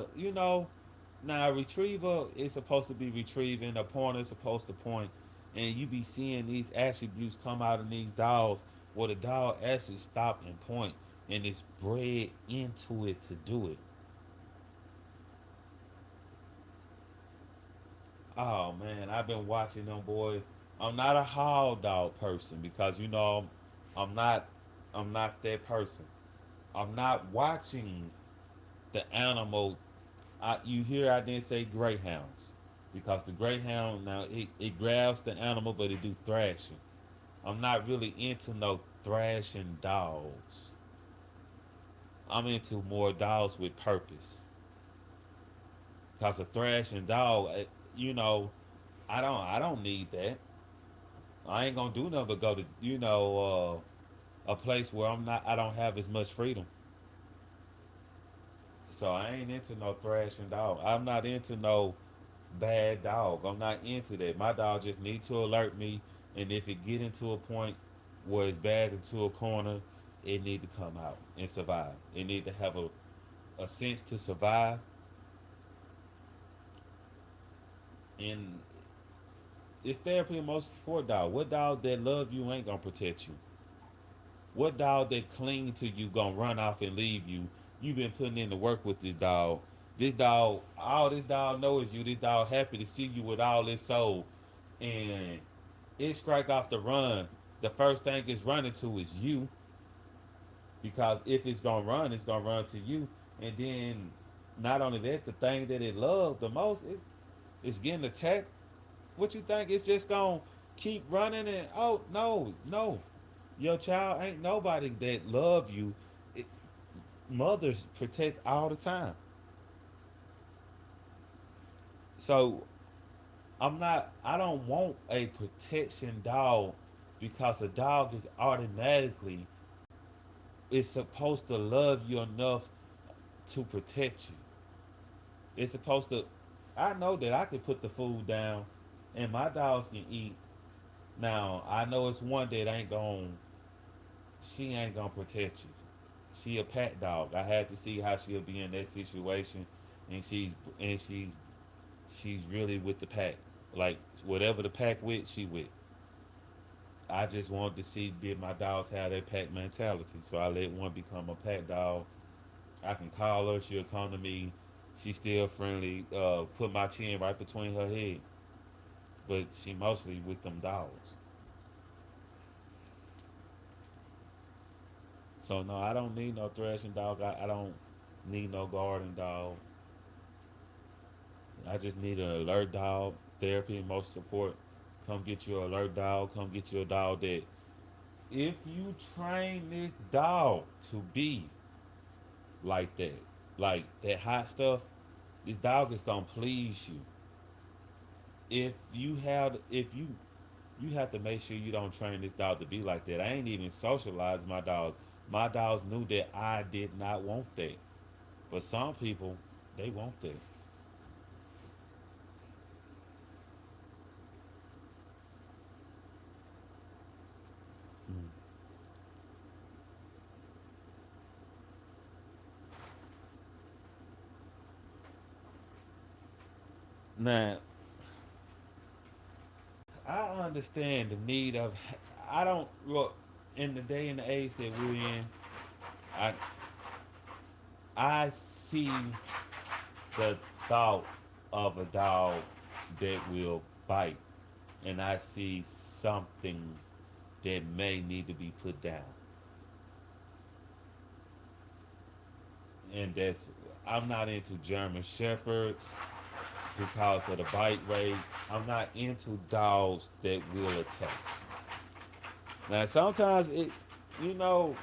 now a retriever is supposed to be retrieving, a pointer is supposed to point, and you be seeing these attributes come out in these dogs where the dog actually stop and point and is bred into it to do it. Oh man, I've been watching them boys. I'm not a hog dog person because I'm not I'm not that person. I'm not watching the animal. You hear I didn't say greyhounds because the greyhound now it grabs the animal but it do thrashing. I'm not really into no thrashing dogs. I'm into more dogs with purpose. Cause a thrashing dog, I don't need that. I ain't gonna do nothing but go to a place where I don't have as much freedom. So I ain't into no thrashing dog. I'm not into no bad dog. I'm not into that. My dog just need to alert me, and if it get into a point where it's bad into a corner, it need to come out and survive. It need to have a sense to survive, and it's therapy and most support dog. What dog that love you ain't gonna protect you? What dog that cling to you gonna run off and leave you? You been putting in the work with this dog. This dog, all this dog knows is you. This dog happy to see you with all its soul, and it strike off the run. The first thing it's running to is you, because if it's gonna run to you. And then, not only that, the thing that it loves the most is getting attacked. What you think? It's just gonna keep running and oh no, no, your child ain't nobody that love you. It, mothers protect all the time. So I don't want a protection dog because a dog is automatically it's supposed to love you enough to protect you. It's supposed to. I know that I can put the food down, and my dogs can eat. Now I know it's one that ain't going. She ain't gonna protect you. She a pack dog. I had to see how she'll be in that situation, and she's really with the pack. Like whatever the pack with, she with. I just wanted to see did my dogs have that pack mentality. So I let one become a pack dog. I can call her, she'll come to me. She still friendly. Put my chin right between her head, but she mostly with them dogs. So no, I don't need no thrashing dog. I don't need no guarding dog. I just need an alert dog. Therapy and most support. Come get you an alert dog. Come get you a dog that if you train this dog to be like that, like that hot stuff, this dog is gonna please you. If you have to make sure you don't train this dog to be like that. I ain't even socialized my dog. My dogs knew that I did not want that. But some people, they want that. Mm. Now, I understand the need of. I don't look in the day and the age that we're in. I I see the thought of a dog that will bite, and I see something that may need to be put down, and that's I'm not into German shepherds because of the bite rate. I'm not into dogs that will attack. Now sometimes you know,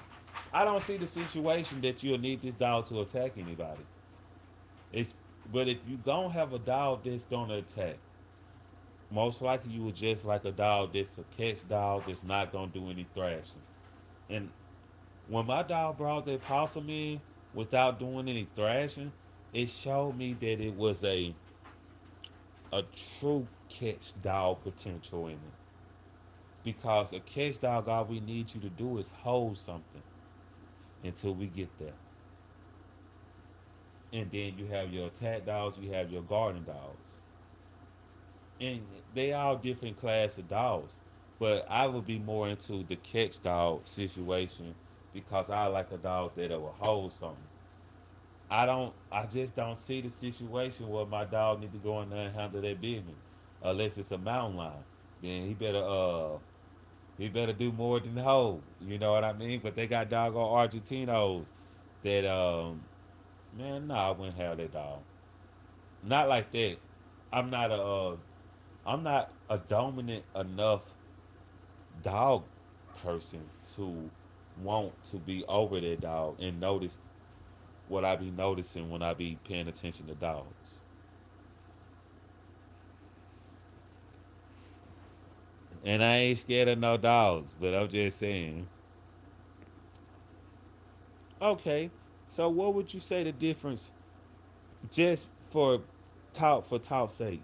I don't see the situation that you'll need this dog to attack anybody. It's but if you don't have a dog that's gonna attack, most likely you would just like a dog that's a catch dog that's not gonna do any thrashing. And when my dog brought that possum in without doing any thrashing, it showed me that it was a true catch dog potential in it. Because a catch dog, all we need you to do is hold something until we get there. And then you have your attack dogs, you have your guarding dogs. And they all different class of dogs. But I would be more into the catch dog situation because I like a dog that will hold something. I just don't see the situation where my dog need to go in there and handle their business. Unless it's a mountain lion. Then he better do more than hold. You know what I mean? But they got doggone Argentinos that man, nah, I wouldn't have that dog. Not like that. I'm not a I'm not a dominant enough dog person to want to be over that dog and notice what I be noticing when I be paying attention to dogs. And I ain't scared of no dogs, but I'm just saying. Okay, so what would you say the difference, just for talk's sake?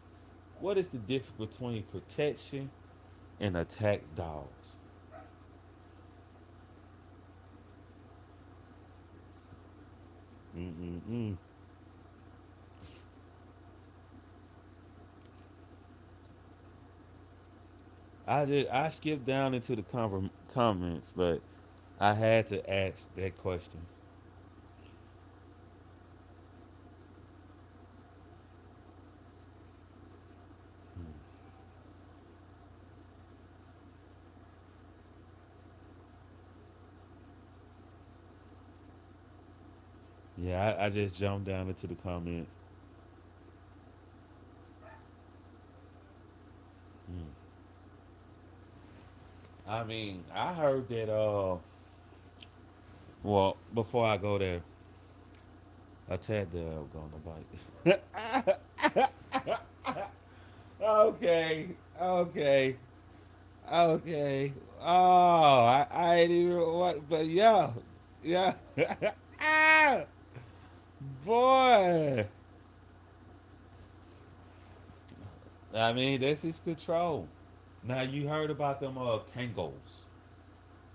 What is the difference between protection and attack dogs? Mm-mm-mm. I skipped down into the comments, but I had to ask that question. Yeah, I just jumped down into the comments. Mm. I mean, I heard that. Well, before I go there, I tagged the going to bite. Okay, okay, okay. Oh, I ain't even what, but yeah, yeah. Ah, boy. I mean, that's his control. Now you heard about them Kangos.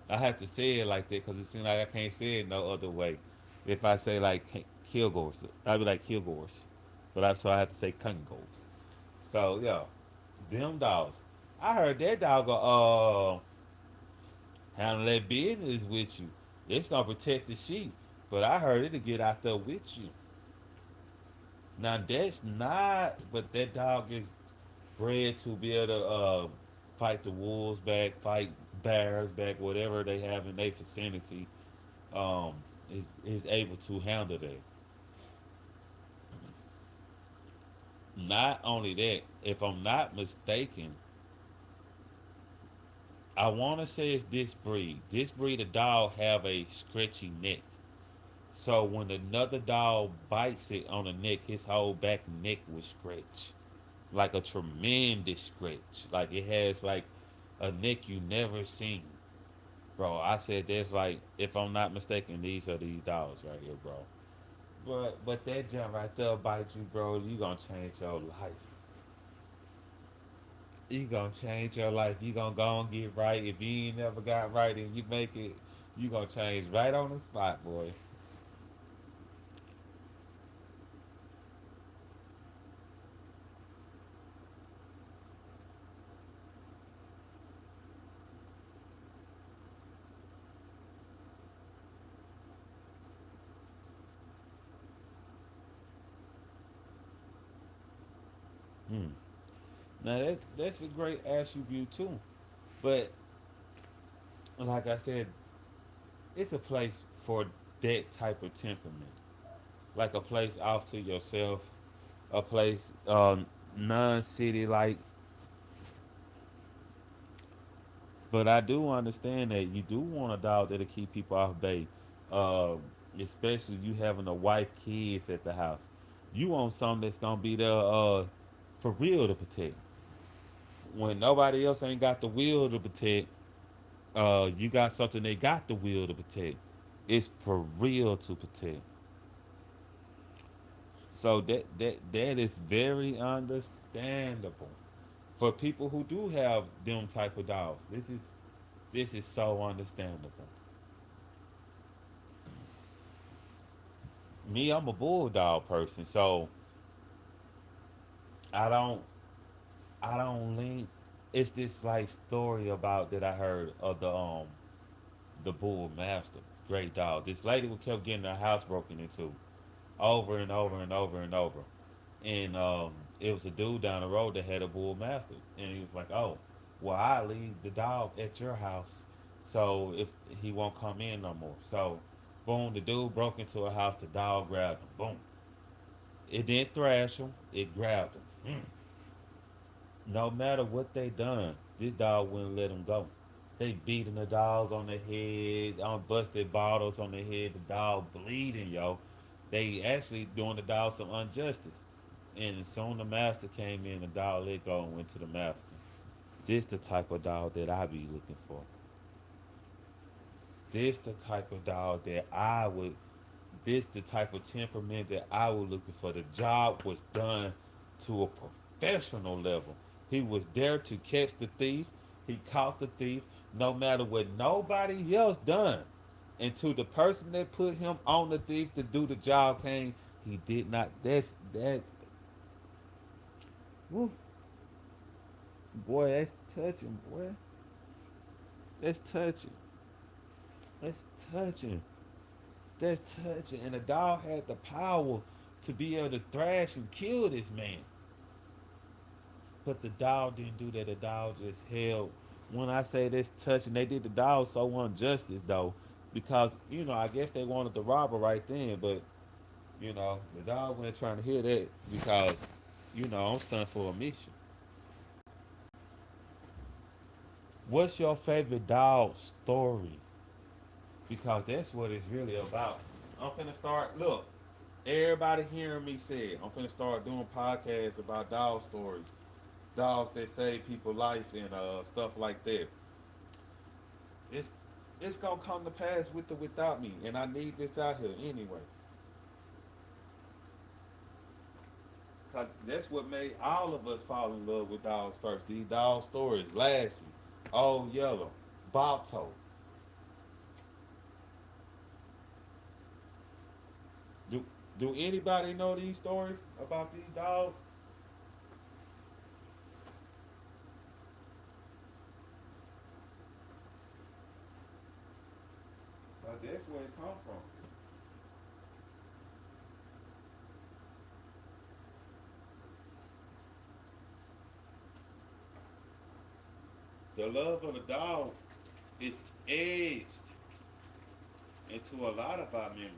I have to say it like that because it seems like I can't say it no other way. If I say like Kilgores, I'd be like Kilgores, but so I have to say Kangos. So yeah, them dogs. I heard that dog go handle that business with you. It's gonna protect the sheep, but I heard it'll get out there with you. Now that's not, but that dog is bred to be able to fight the wolves back, fight bears back, whatever they have in their vicinity. Um, is able to handle that. Not only that, if I'm not mistaken, I want to say it's this breed. This breed of dog have a stretchy neck. So when another dog bites it on the neck, his whole back neck will stretch. Like a tremendous stretch. Like it has like a neck you never seen. Bro, I said there's like, if I'm not mistaken, these are these dogs right here, bro. But that jump right there bite you, bro, you gonna change your life. You gonna change your life. You gonna go and get right. If you ain't never got right and you make it, you gonna change right on the spot, boy. Hmm. Now that's a great attribute too. But like I said, it's a place for that type of temperament. Like a place off to yourself, a place non-city like. But I do understand that you do want a dog that'll keep people off base, uh, especially you having a wife, kids at the house. You want something that's gonna be there for real to protect. When nobody else ain't got the will to protect, you got something they got the will to protect. It's for real to protect. So that is very understandable for people who do have them type of dogs. This is so understandable. Me, I'm a bulldog person, so I don't I don't lean. It's this like story about that I heard of the bull master, great dog. This lady who kept getting her house broken into over and over and over and over, and it was a dude down the road that had a bull master, and he was like, "Oh, well, I leave the dog at your house, so if he won't come in no more." So, boom, the dude broke into a house. The dog grabbed him. Boom. It didn't thrash him. It grabbed him. No matter what they done, this dog wouldn't let him go. They beating the dog on the head, on busted bottles on the head. The dog bleeding, yo. They actually doing the dog some injustice. And soon the master came in, the dog let go and went to the master. This the type of dog that I be looking for. This the type of dog that I would. This the type of temperament that I was looking for. The job was done to a professional level. He was there to catch the thief. He caught the thief, no matter what nobody else done. And to the person that put him on the thief to do the job came, he did not. That's woo, boy, that's touching, boy. That's touching. That's touching. That's touching. And the dog had the power to be able to thrash and kill this man. But the dog didn't do that. The dog just held. When I say this touching, they did the dog so injustice though, because I guess they wanted the robber right then, but the dog wasn't trying to hear that because I'm sent for a mission. What's your favorite dog story? Because that's what it's really about. I'm finna start. Look, everybody hearing me say it. I'm finna start doing podcasts about dog stories, dogs that save people life and stuff like that. It's it's gonna come to pass with or without me, and I need this out here anyway. Cause that's what made all of us fall in love with dogs first. These dog stories, Lassie, Old Yellow, Balto. Do do anybody know these stories about these dogs? That's where it come from. The love of the dog is edged into a lot of our memories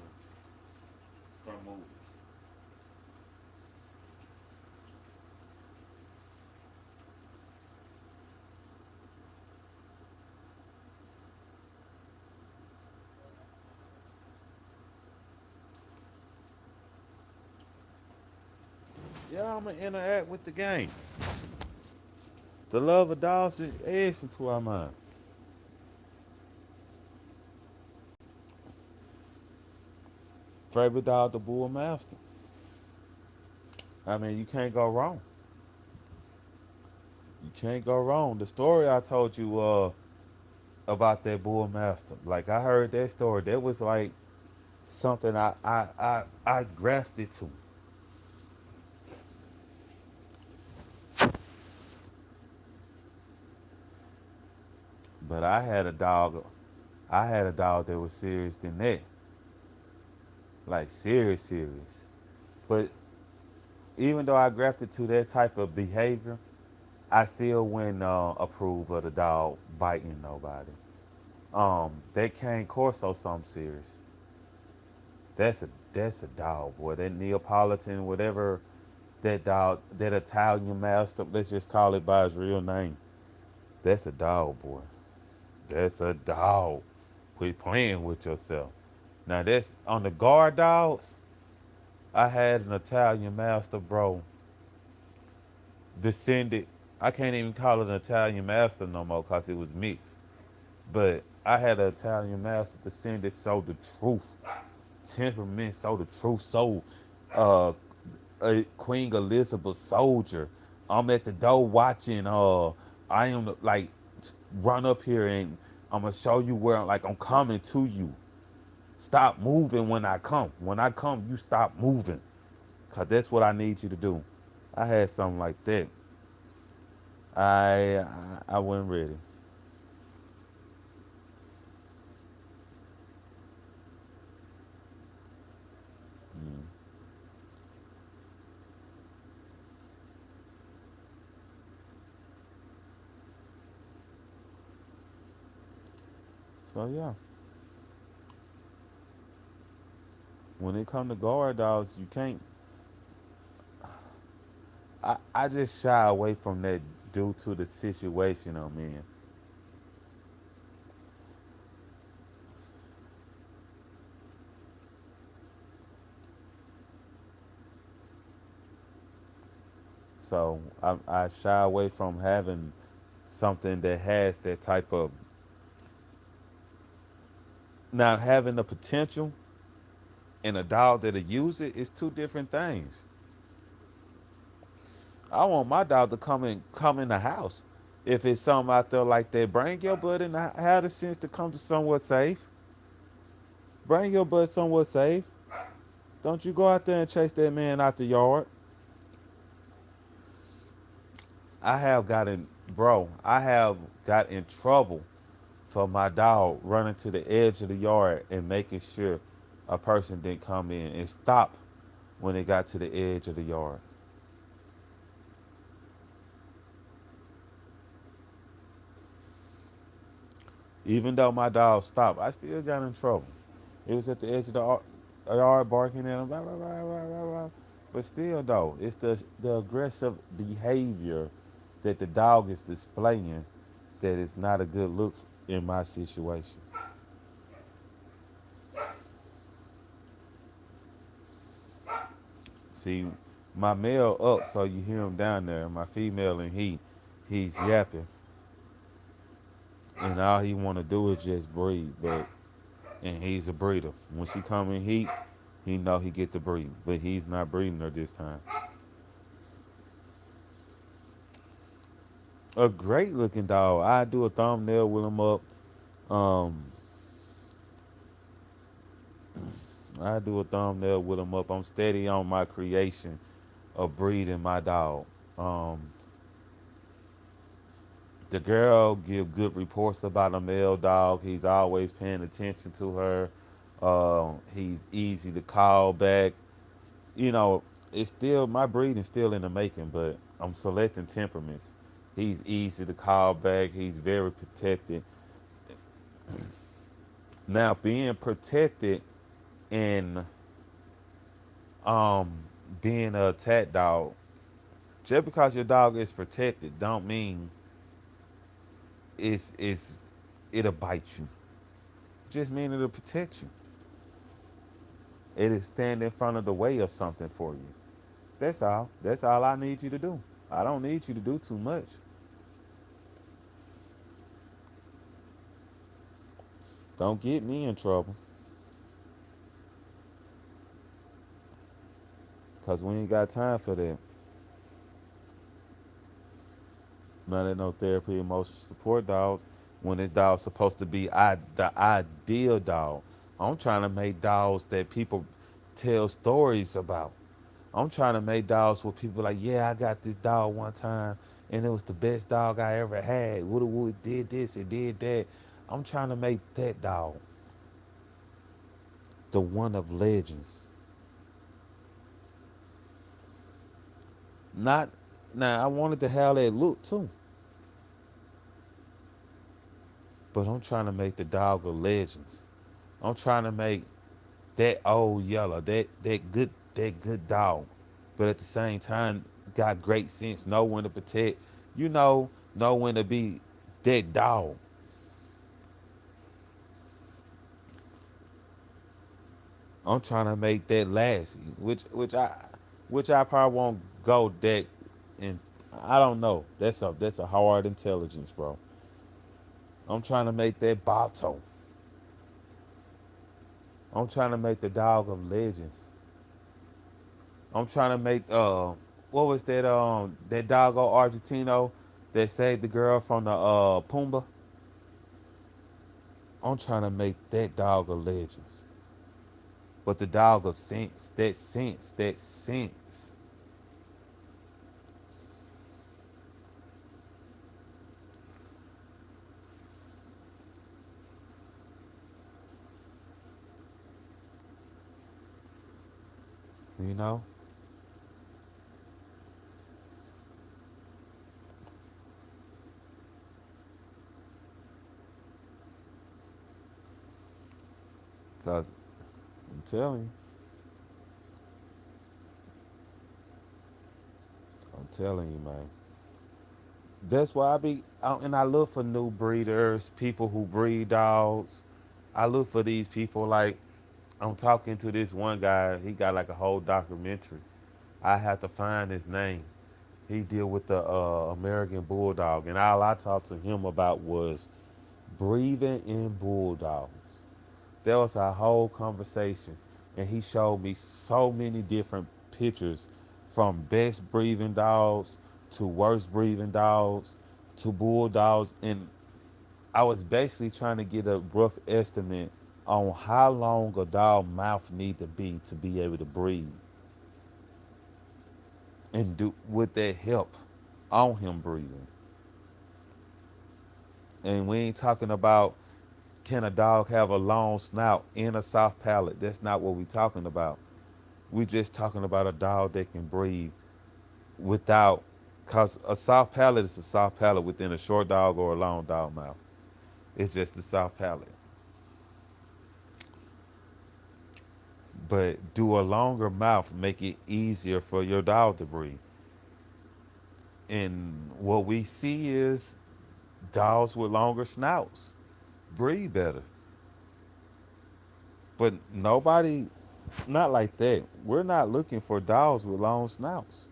from movies. Yeah, I'm gonna interact with the game. The love of dogs is etched into our mind. Favorite dog, the bull master. I mean, you can't go wrong. You can't go wrong. The story I told you about that bull master, like I heard that story. That was like something I grafted to. But I had a dog. I had a dog that was serious than that, like serious, serious. But even though I grafted to that type of behavior, I still wouldn't approve of the dog biting nobody. That cane corso something serious. That's a dog, boy. That Neapolitan, whatever that dog, that Italian master. Let's just call it by his real name. That's a dog, boy. That's a dog. Quit playing with yourself. Now that's on the guard dogs. I had an Italian master, bro. Descended. I can't even call it an Italian master no more because it was mixed. But I had an Italian master descended, so the truth, temperament, so the truth, so uh, Queen Elizabeth soldier. I'm at the door watching. I am like run up here and I'm gonna show you where I'm coming to you. Stop moving when I come. When I come, you stop moving, cause that's what I need you to do. I had something like that. I wasn't ready. So yeah, when it come to guard dogs, you can't. I just shy away from that due to the situation I'm in. So I shy away from having something that has that type of not having the potential and a dog that'll use it is two different things. I want my dog to come in the house. If it's something out there like that, bring your butt and have the sense to come to somewhere safe. Bring your butt somewhere safe. Don't you go out there and chase that man out the yard. I have got in, bro. I have got in trouble for my dog running to the edge of the yard and making sure a person didn't come in and stop when they got to the edge of the yard. Even though my dog stopped, I still got in trouble. It was at the edge of the yard barking at him, blah, blah, blah, blah, blah, blah. But still, though, it's the aggressive behavior that the dog is displaying that is not a good look in my situation. See, my male up, so you hear him down there. My female and he's yapping, and all he want to do is just breathe. But and he's a breeder. When she come in heat, he know he get to breathe, but he's not breathing her this time. A great looking dog. I do a thumbnail with him up. Um, I do a thumbnail with him up. I'm steady on my creation of breeding my dog. Um, the girl give good reports about a male dog. He's always paying attention to her. He's easy to call back. You know, it's still my breeding still in the making, but I'm selecting temperaments. He's easy to call back. He's very protected. Now, being protected and um being a attack dog, just because your dog is protected, don't mean it's it'll bite you. Just mean it'll protect you. It'll stand in front of the way of something for you. That's all. That's all I need you to do. I don't need you to do too much. Don't get me in trouble, cause we ain't got time for that. None of no therapy, emotional support dogs. When this dog's supposed to be the ideal dog. I'm trying to make dogs that people tell stories about. I'm trying to make dogs where people like, yeah, I got this dog one time, and it was the best dog I ever had. Woulda woulda did this and did that. I'm trying to make that dog the one of legends. Not now. I wanted to have that look too, but I'm trying to make the dog of legends. I'm trying to make that old yellow, that good dog, but at the same time got great sense, know when to protect, know when to be that dog. I'm trying to make that Lassie, which I probably won't go that, and I don't know. That's a hard intelligence, bro. I'm trying to make that Bato. I'm trying to make the dog of legends. I'm trying to make what was that dog of Argentino that saved the girl from the Pumba? I'm trying to make that dog of legends. But the dog of sense, that sense, that sense. You know? Cause I'm telling you, I'm telling you, man. That's why I be out and I look for new breeders, people who breed dogs. I look for these people like I'm talking to this one guy. He got like a whole documentary. I have to find his name. He deal with the American Bulldog, and all I talked to him about was breathing in bulldogs. There was a whole conversation, and he showed me so many different pictures, from best breathing dogs to worst breathing dogs to bulldogs, and I was basically trying to get a rough estimate on how long a dog mouth need to be able to breathe, and do would that help on him breathing. And we ain't talking about can a dog have a long snout and a soft palate. That's not what we talking about. We just talking about a dog that can breathe without, cause a soft palate is a soft palate within a short dog or a long dog mouth. It's just a soft palate. But do a longer mouth make it easier for your dog to breathe? And what we see is dogs with longer snouts breathe better. But nobody, not like that. We're not looking for dogs with long snouts.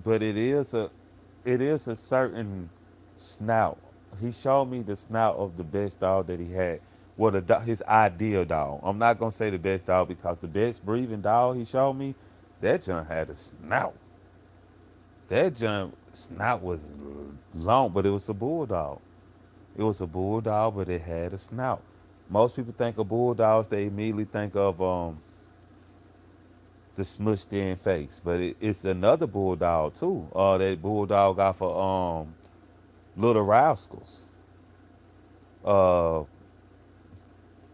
But it is a certain snout. He showed me the snout of the best dog that he had. Well, his ideal dog. I'm not gonna say the best dog because the best breathing dog he showed me, that John had a snout. That John snout was long, but it was a bulldog. It was a bulldog, but it had a snout. Most people think of bulldogs, they immediately think of the smushed in face, but it's another bulldog too. That bulldog got for Little Rascals. Uh,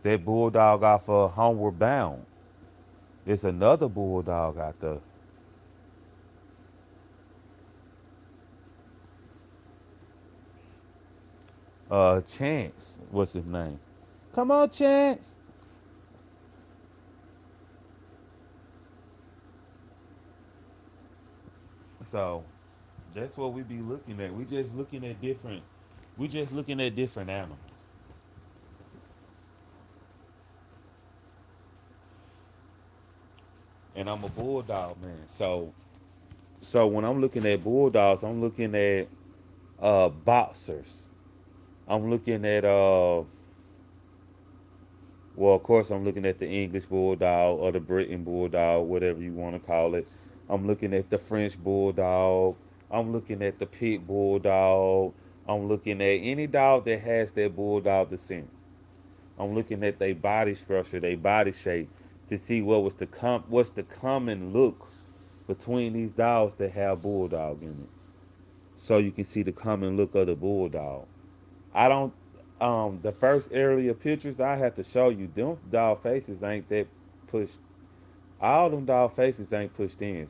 that bulldog off of Homeward Bound. It's another bulldog out there. Chance, what's his name? Come on, Chance. So that's what we be looking at. We just looking at different. We just looking at different animals. And I'm a bulldog man. So when I'm looking at bulldogs, I'm looking at boxers. I'm looking at well, of course, I'm looking at the English bulldog or the Britain bulldog, whatever you want to call it. I'm looking at the French bulldog. I'm looking at the pit bulldog. I'm looking at any dog that has that bulldog descent. I'm looking at their body structure, their body shape, to see what's the common look between these dogs that have bulldog in it. So you can see the common look of the bulldog. I don't. The first earlier pictures I had to show you, them dog faces ain't that pushed. All them dog faces ain't pushed in.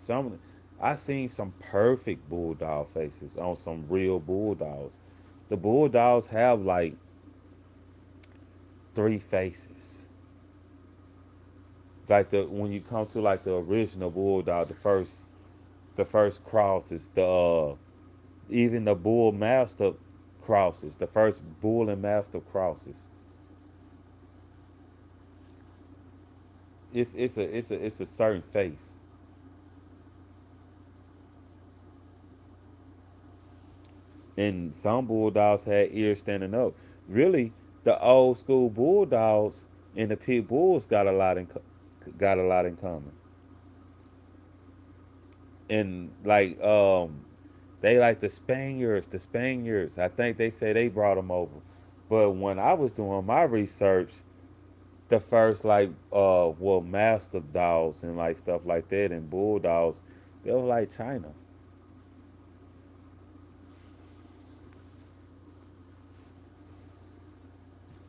I seen some perfect bulldog faces on some real bulldogs. The bulldogs have like three faces. Like the when you come to like the original bulldog, the first cross is the even the bull master crosses. The first bull and master crosses. It's a certain face. And some bulldogs had ears standing up. Really, the old school bulldogs and the pit bulls got a lot in common. And like they like the Spaniards. The Spaniards, I think they say they brought them over. But when I was doing my research, the first like well master dogs and like stuff like that and bulldogs, they were like China.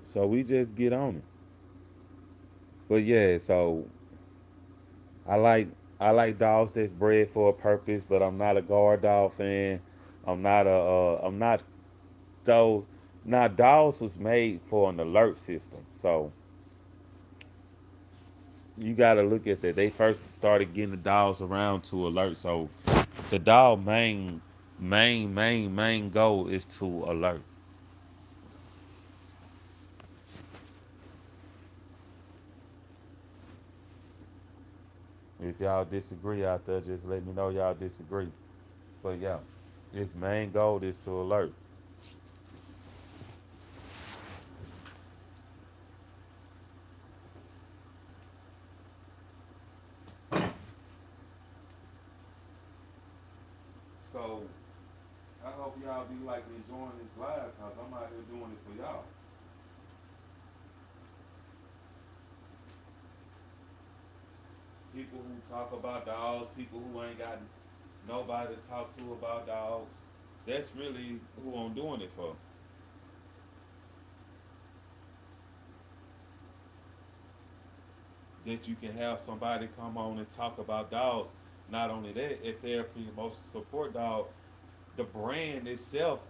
So we just get on it. But yeah, so I like I like dogs that's bred for a purpose, but I'm not a guard dog fan. I'm not though. Now dogs was made for an alert system, so you got to look at that. They first started getting the dogs around to alert, so the dog main goal is to alert. If y'all disagree out there, just let me know y'all disagree. But yeah, its main goal is to alert. So I hope y'all be like enjoying this live, cause I'm out here doing it for y'all. People who talk about dogs, people who ain't got nobody to talk to about dogs. That's really who I'm doing it for. That you can have somebody come on and talk about dogs. Not only that, at Therapy Emotional Support Dog, the brand itself,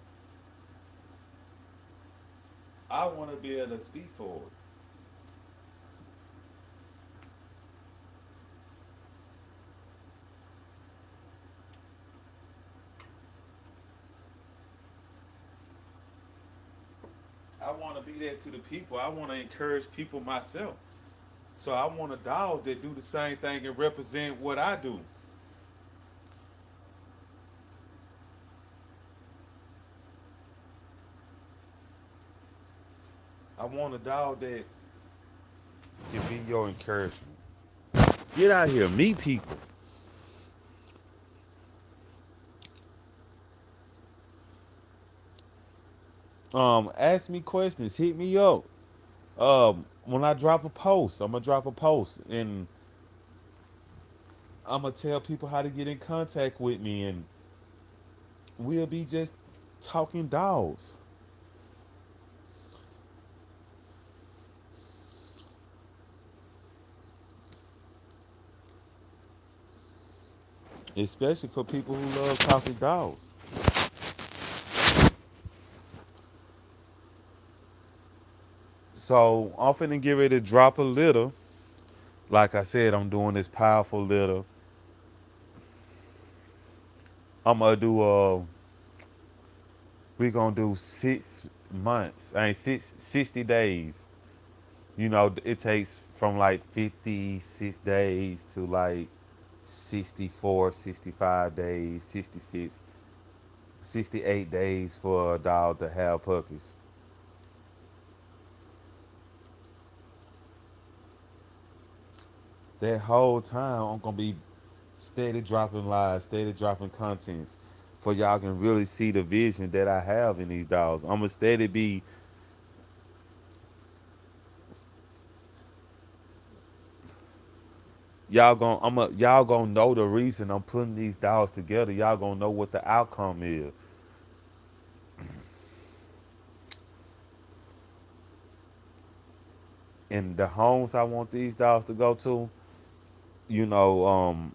I want to be able to speak for it. I want to be there to the people. I want to encourage people myself. So I want a dog that do the same thing and represent what I do. I want a dog that can be your encouragement. Get out here, meet people. Ask me questions, hit me up. When I drop a post, I'm gonna drop a post and I'm gonna tell people how to get in contact with me, and we'll be just talking dogs. especially for people who love toxic dogs. So I'm finna get ready to drop a litter. Like I said, I'm doing this powerful litter. I'm gonna do we gonna do 6 months. I ain't 60 days. You know, it takes from like 56 days to like 64, 65 days, 66, 68 days for a dog to have puppies. That whole time, I'm gonna be steady dropping lives, steady dropping contents, for y'all can really see the vision that I have in these dogs. I'm gonna steady be y'all gonna know the reason I'm putting these dogs together. Y'all gonna know what the outcome is. And the homes I want these dogs to go to, you know,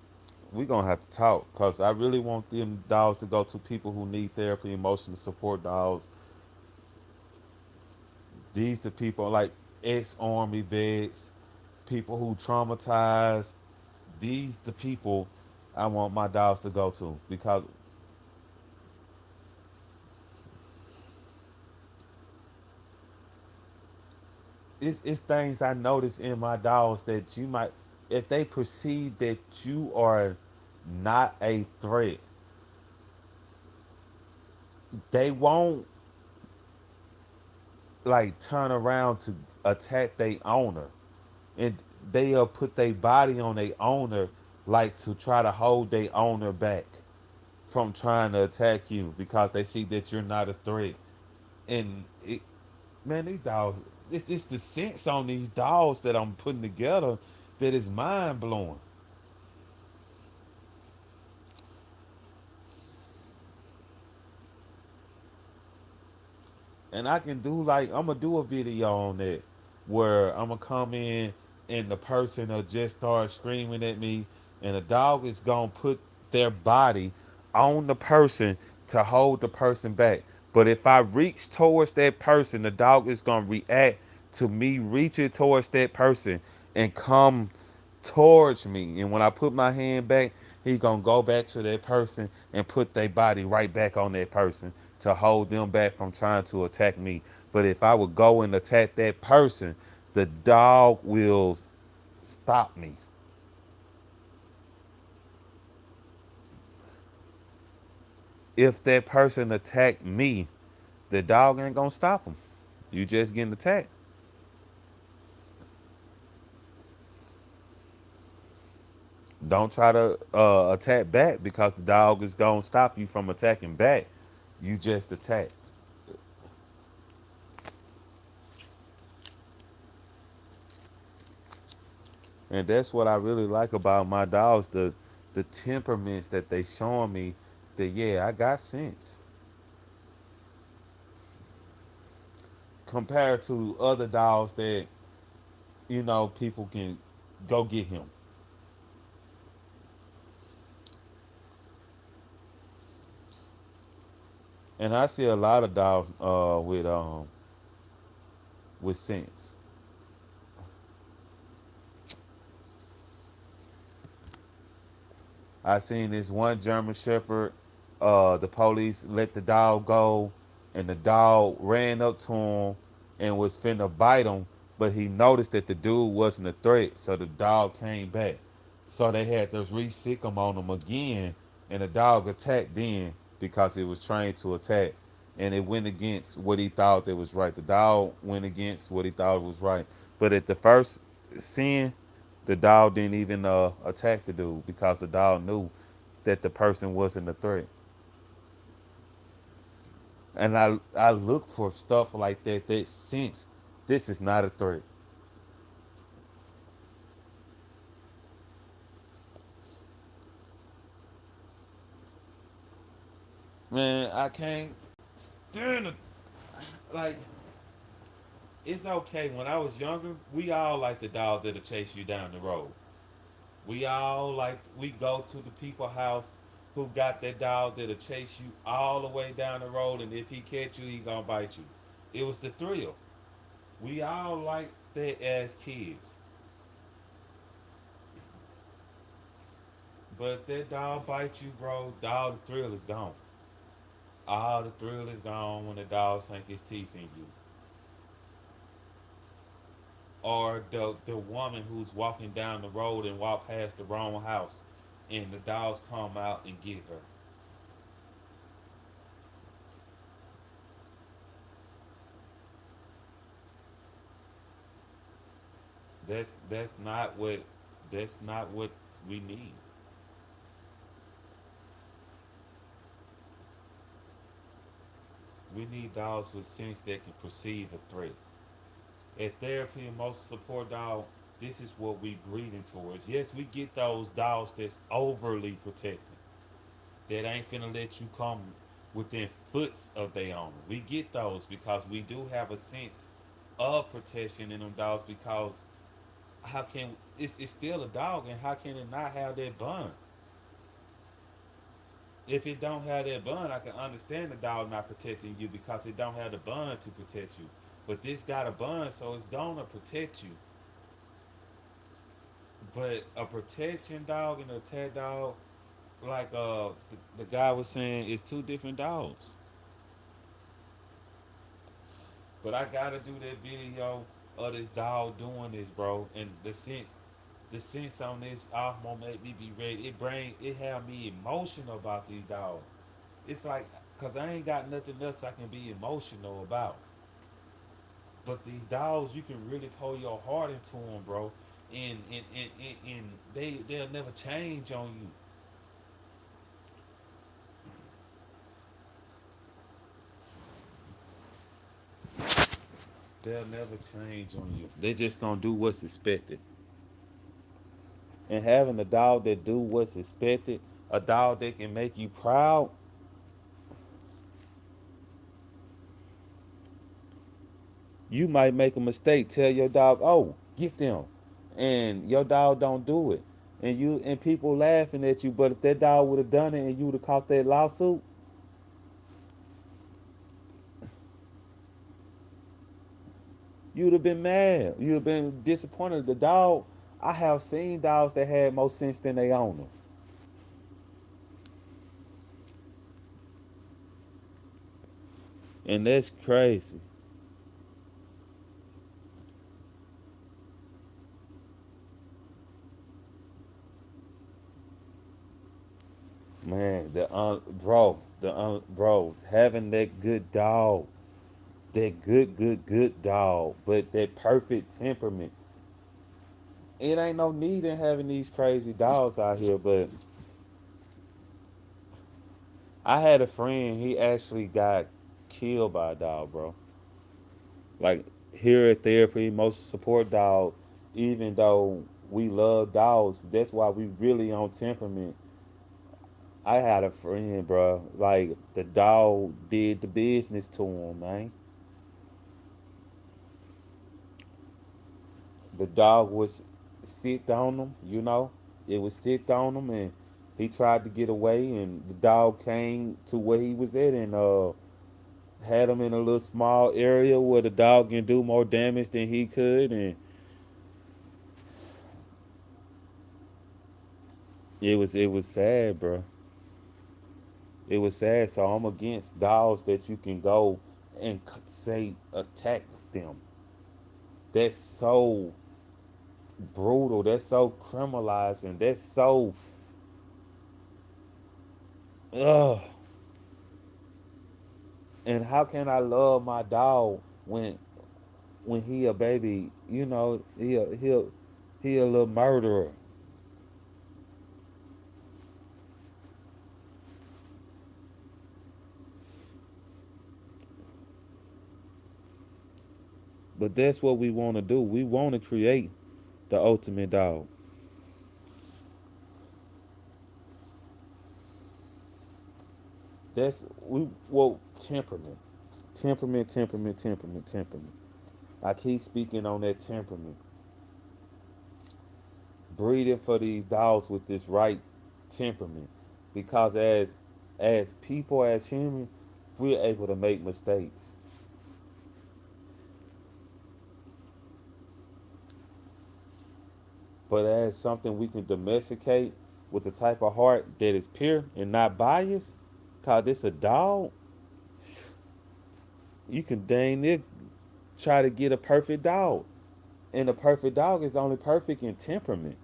we gonna have to talk because I really want them dogs to go to people who need therapy, emotional support dogs. These the people like ex-army vets, people who traumatized. These the people I want my dogs to go to because it's things I notice in my dogs that you might, if they perceive that you are not a threat, they won't like turn around to attack their owner, and they'll put their body on their owner like to try to hold their owner back from trying to attack you because they see that you're not a threat. And man, these dogs, it's the sense on these dogs that I'm putting together that is mind blowing. And I can do like I'm gonna do a video on that where I'm gonna come in and the person will just start screaming at me, and the dog is gonna put their body on the person to hold the person back. But if I reach towards that person, the dog is gonna react to me reaching towards that person and come towards me. And when I put my hand back, he's gonna go back to that person and put their body right back on that person to hold them back from trying to attack me. But if I would go and attack that person, the dog will stop me. If that person attacked me, the dog ain't gonna stop him. You just getting attacked. Don't try to attack back because the dog is gonna stop you from attacking back. You just attacked. And that's what I really like about my dogs, the temperaments that they showing me that yeah, I got sense. Compared to other dogs that, people can go get him. And I see a lot of dogs with sense. I seen this one German Shepherd. The police let the dog go, and the dog ran up to him and was finna bite him, but he noticed that the dude wasn't a threat, so the dog came back. So they had to re-sick him on him again, and the dog attacked then because it was trained to attack, and it went against what he thought that was right. The dog went against what he thought was right, but at the first sin, the dog didn't even attack the dude because the dog knew that the person wasn't a threat. And I look for stuff like that that sense this is not a threat. Man, I can't stand it. Like, it's okay. When I was younger, we all like the dog that'll chase you down the road. We all like we go to the people house who got that dog that'll chase you all the way down the road, and if he catch you, he gonna bite you. It was the thrill. We all like that as kids, but if that dog bites you, bro, all the thrill is gone. All the thrill is gone when the dog sink his teeth in you, or the woman who's walking down the road and walk past the wrong house, and the dogs come out and get her. That's not what we need. We need dogs with sense that can perceive a threat. At therapy and emotional support dog, this is what we breeding towards. Yes, we get those dogs that's overly protected, that ain't finna let you come within foots of their owner. We get those because we do have a sense of protection in them dogs because how can it's still a dog, and how can it not have that bond? If it don't have that bond, I can understand the dog not protecting you because it don't have the bond to protect you. But this got a bond, so it's gonna protect you. But a protection dog and a attack dog, like the guy was saying, is two different dogs. But I gotta do that video of this dog doing this, bro. And the sense on this album make me be ready. It have me emotional about these dogs. It's like, cause I ain't got nothing else I can be emotional about. But these dogs, you can really pour your heart into them, bro. And they'll never change on you. They'll never change on you. They just gonna do what's expected. And having a dog that do what's expected, a dog that can make you proud, you might make a mistake. Tell your dog, "Oh, get them," and your dog don't do it, and people laughing at you. But if that dog would have done it and you would have caught that lawsuit, you'd have been mad. You'd have been disappointed. The dog, I have seen dogs that had more sense than they owner, and that's crazy. Man, bro, having that good dog, that good dog, but that perfect temperament. It ain't no need in having these crazy dogs out here. But I had a friend, he actually got killed by a dog, bro. Like here at Therapy, most support dog, even though we love dogs, that's why we really on temperament. I had a friend, bro. Like the dog did the business to him, man. The dog was sit on him, you know. It was sit on him, and he tried to get away, and the dog came to where he was at and had him in a little small area where the dog can do more damage than he could, and it was sad, bro. It was sad. So I'm against dogs that you can go and say attack them. That's so brutal. That's so criminalizing. That's so ugh. And how can I love my dog when he a baby? You know, he a little murderer. But that's what we want to do. We want to create the ultimate dog. That's we well temperament, temperament. I keep speaking on that temperament. breeding for these dogs with this right temperament, because as people, as humans, we're able to make mistakes. But as something we can domesticate with the type of heart that is pure and not biased, cause it's a dog, you can dang it try to get a perfect dog. And a perfect dog is only perfect in temperament.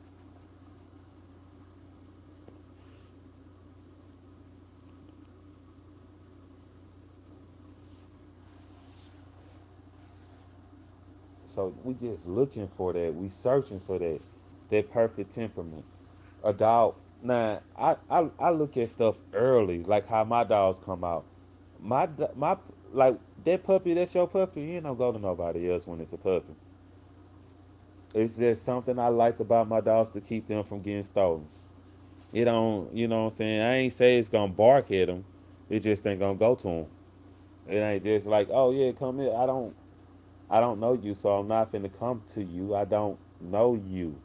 So we just looking for that. We searching for that perfect temperament. A dog. Now, I look at stuff early, like how my dogs come out. My like that puppy. That's your puppy. You ain't don't go to nobody else when it's a puppy. It's just something I liked about my dogs to keep them from getting stolen. It don't, you know what I'm saying? I ain't say it's gonna bark at them. It just ain't gonna go to them. It ain't just like, oh yeah, come here. I don't know you, so I'm not finna come to you. I don't know you.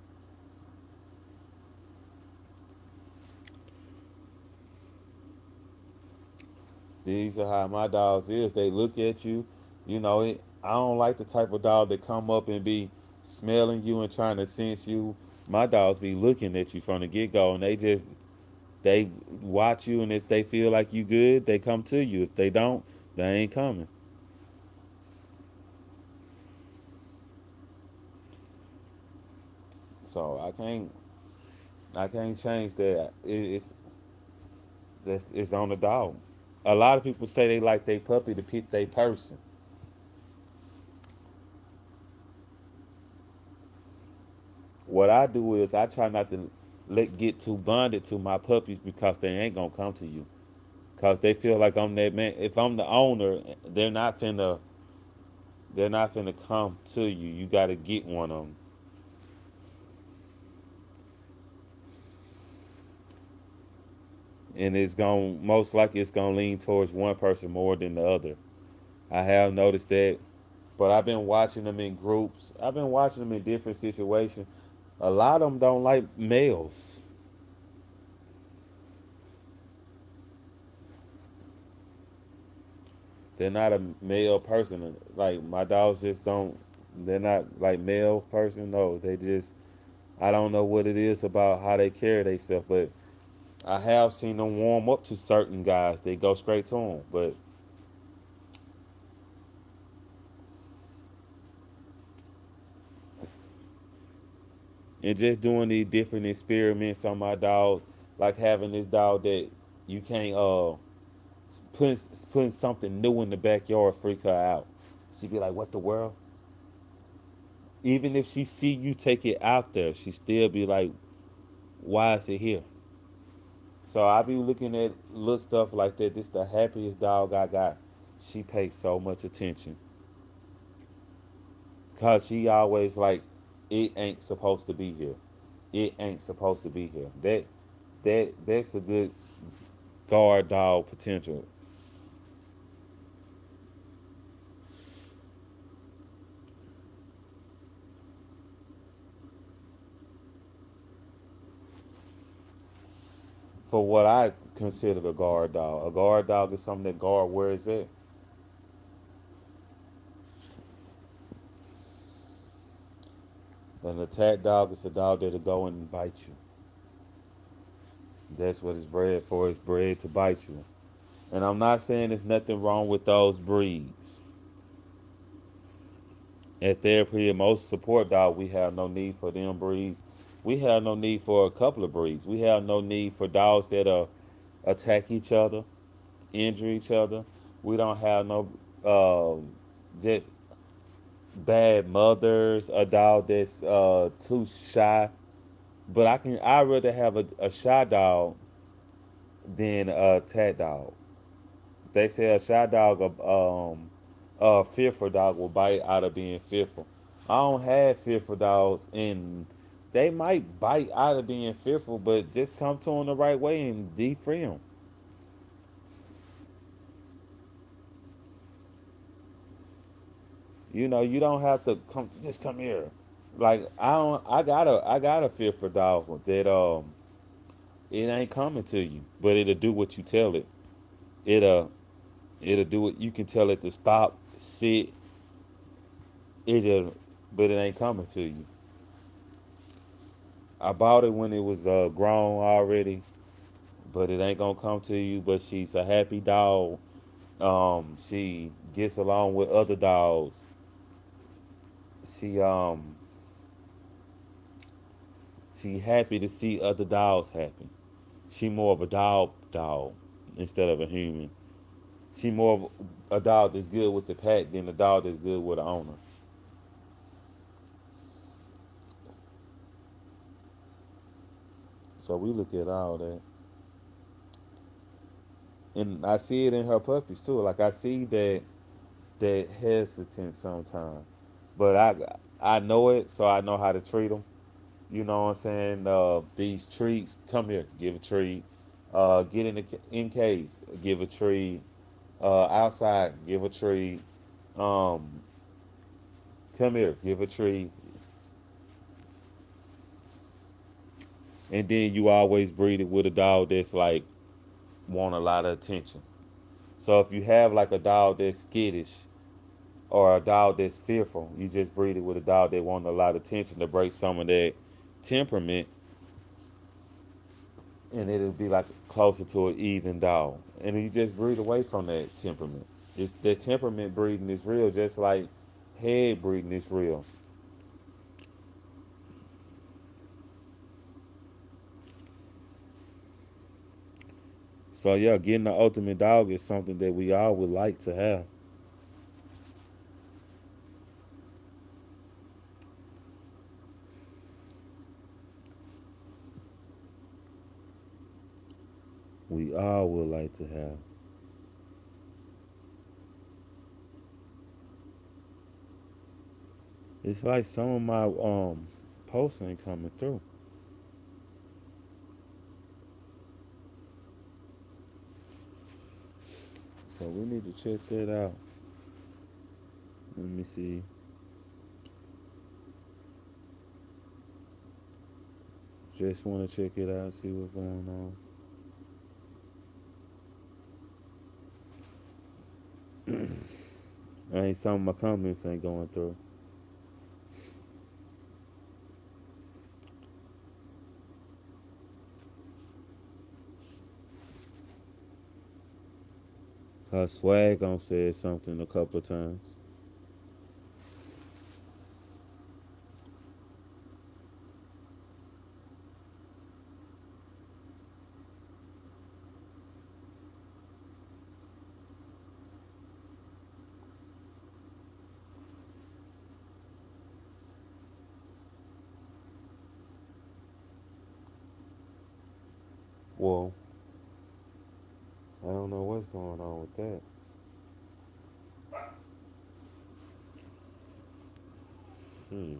These are how my dogs is. They look at you. I don't like the type of dog that come up and be smelling you and trying to sense you. My dogs be looking at you from the get go, and they watch you, and if they feel like you good, they come to you. If they don't, they ain't coming. So I can't change that. It's on the dog. A lot of people say they like their puppy to pick their person. What I do is I try not to let get too bonded to my puppies because they ain't gonna come to you. Cause they feel like I'm that man. If I'm the owner, they're not finna come to you. You gotta get one of them, and it's going to most likely it's gonna lean towards one person more than the other. I have noticed that, but I've been watching them in groups. I've been watching them in different situations. A lot of them don't like males. They're not a male person. Like my dogs just don't. They're not like male person. No, they just. I don't know what it is about how they carry themselves, but I have seen them warm up to certain guys. They go straight to them, but and just doing these different experiments on my dogs, like having this dog that you can't putting something new in the backyard freak her out. She be like, "What the world?" Even if she see you take it out there, she still be like, "Why is it here?" So I be looking at little stuff like that. This the happiest dog I got. She pays so much attention because she always like, it ain't supposed to be here. It ain't supposed to be here. That's a good guard dog potential. For what I consider a guard dog. A guard dog is something that guard where it's at. An attack dog is a dog that'll go and bite you. That's what it's bred for. It's bred to bite you. And I'm not saying there's nothing wrong with those breeds. At Therapy.Emotional.Support.Dog, we have no need for them breeds. We have no need for a couple of breeds. We have no need for dogs that attack each other, injure each other. We don't have no just bad mothers, a dog that's too shy. But I'd rather have a shy dog than a tat dog. They say a shy dog, a fearful dog will bite out of being fearful. I don't have fearful dogs, and they might bite out of being fearful, but just come to them the right way and defree them. You don't have to come. Just come here. Like I got a fear for dog that it ain't coming to you, but it'll do what you tell it. It'll it'll do it. You can tell it to stop, sit. It'll, but it ain't coming to you. I bought it when it was grown already, but it ain't gonna come to you. But she's a happy dog. She gets along with other dogs. She she happy to see other dogs happy. She more of a dog instead of a human. She more of a dog that's good with the pet than a dog that's good with the owner. So we look at all that, and I see it in her puppies too. Like I see that hesitant sometimes, but I know it, so I know how to treat them. You know what I'm saying? These treats, come here, give a treat. Get in the in cage, give a treat. Outside, give a treat. Um, come here, give a treat. And then you always breed it with a dog that's like want a lot of attention. So if you have like a dog that's skittish or a dog that's fearful, you just breed it with a dog that want a lot of attention to break some of that temperament, and it'll be like closer to an even dog. And you just breed away from that temperament. It's the temperament breeding is real, just like head breeding is real. So yeah, getting the ultimate dog is something that we all would like to have. We all would like to have. It's like some of my posts ain't coming through. So we need to check that out. Let me see. Just want to check it out, see what's going on. Ain't some of my comments ain't going through. Cause Swag on said something a couple of times. Well, I don't know what's going on with that. Hmm.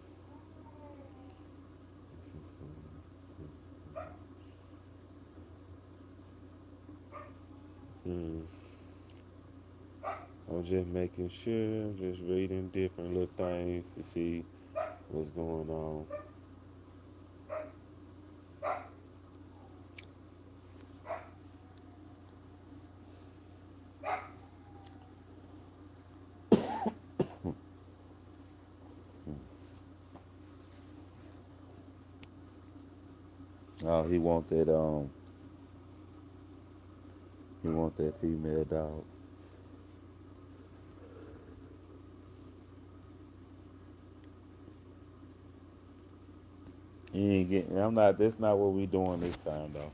Hmm. I'm just making sure. I'm just reading different little things to see what's going on. Oh, he want that female dog. He ain't getting. I'm not. That's not what we doing this time though.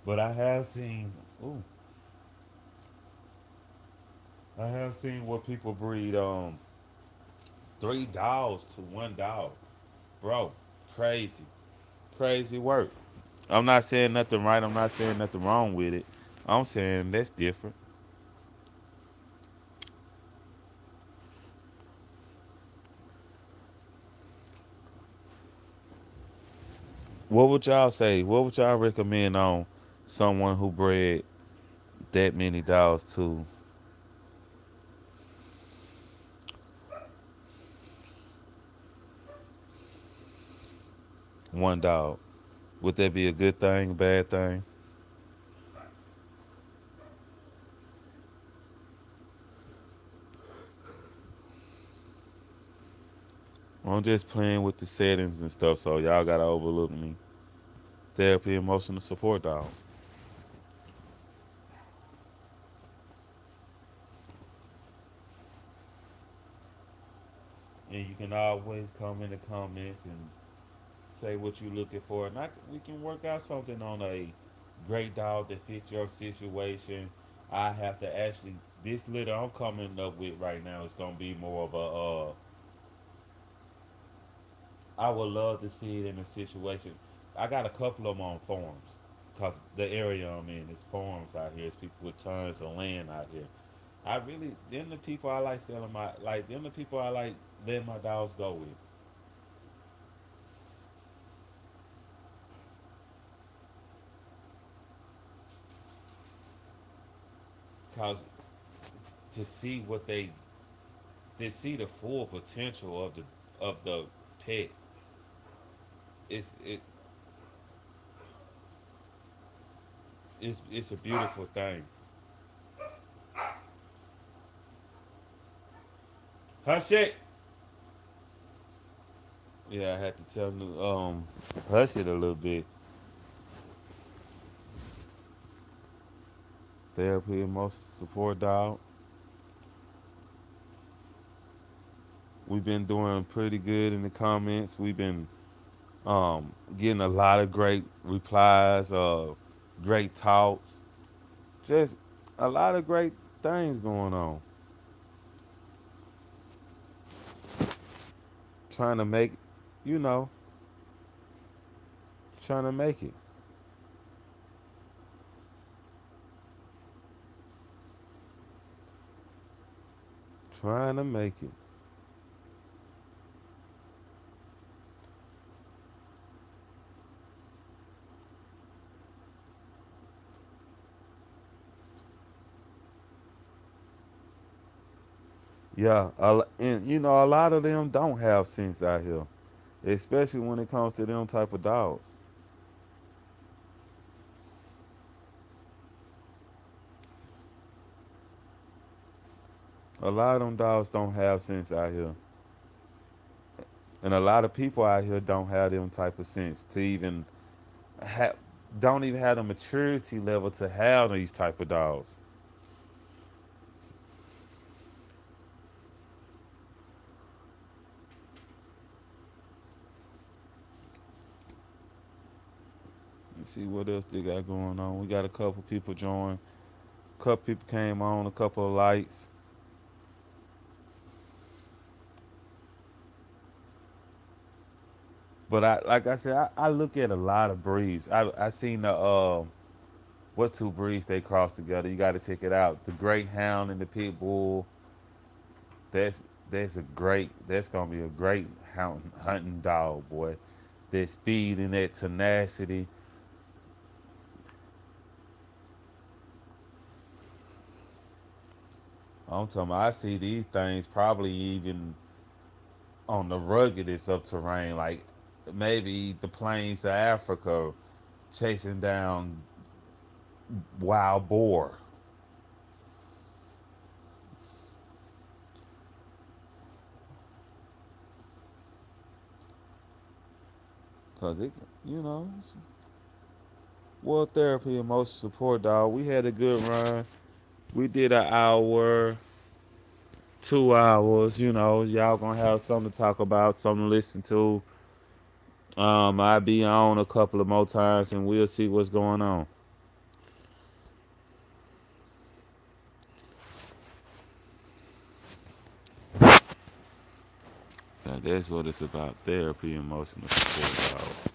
But I have seen. Ooh, I have seen where people breed three dogs to one dog, bro. Crazy, crazy work. I'm not saying nothing right. I'm not saying nothing wrong with it. I'm saying that's different. What would y'all say? What would y'all recommend on someone who bred that many dogs to one dog. Would that be a good thing, bad thing? I'm just playing with the settings and stuff, so y'all gotta overlook me. Therapy, Emotional Support Dog. And you can always come in the comments and say what you're looking for, and we can work out something on a great dog that fits your situation. I have to actually this litter I'm coming up with right now is gonna be more of a. I would love to see it in a situation. I got a couple of them on farms, cause the area I'm in is farms out here. It's people with tons of land out here. I really them the people I like selling my like them the people I like letting my dogs go with. Cause to see what they to see the full potential of the pet. It's it it's a beautiful thing. Hush it. Yeah, I had to tell them to hush it a little bit. Therapy, Emotional Support Dog. We've been doing pretty good in the comments. We've been getting a lot of great replies, great talks, just a lot of great things going on. Trying to make, you know, trying to make it. Trying to make it. Yeah, and you know a lot of them don't have sense out here, especially when it comes to them type of dogs. A lot of them dogs don't have sense out here, and a lot of people out here don't have them type of sense to even have, don't even have the maturity level to have these type of dogs. Let's see what else they got going on. We got a couple people join. A couple people came on. A couple of lights. But like I said, I look at a lot of breeds. I seen the what two breeds they crossed together. You got to check it out. The Greyhound and the Pit Bull. That's that's a great. That's gonna be a great hunting dog, boy. That speed and that tenacity. I'm talking. I see these things probably even on the ruggedest of terrain, like maybe the plains of Africa, chasing down wild boar. Cause it, you know, World Therapy Emotional Support Dog. We had a good run. We did an hour, 2 hours. You know, y'all gonna have something to talk about, something to listen to. I'll be on a couple of more times, and we'll see what's going on. Yeah, that's what it's about. Therapy, Emotional Support Dog.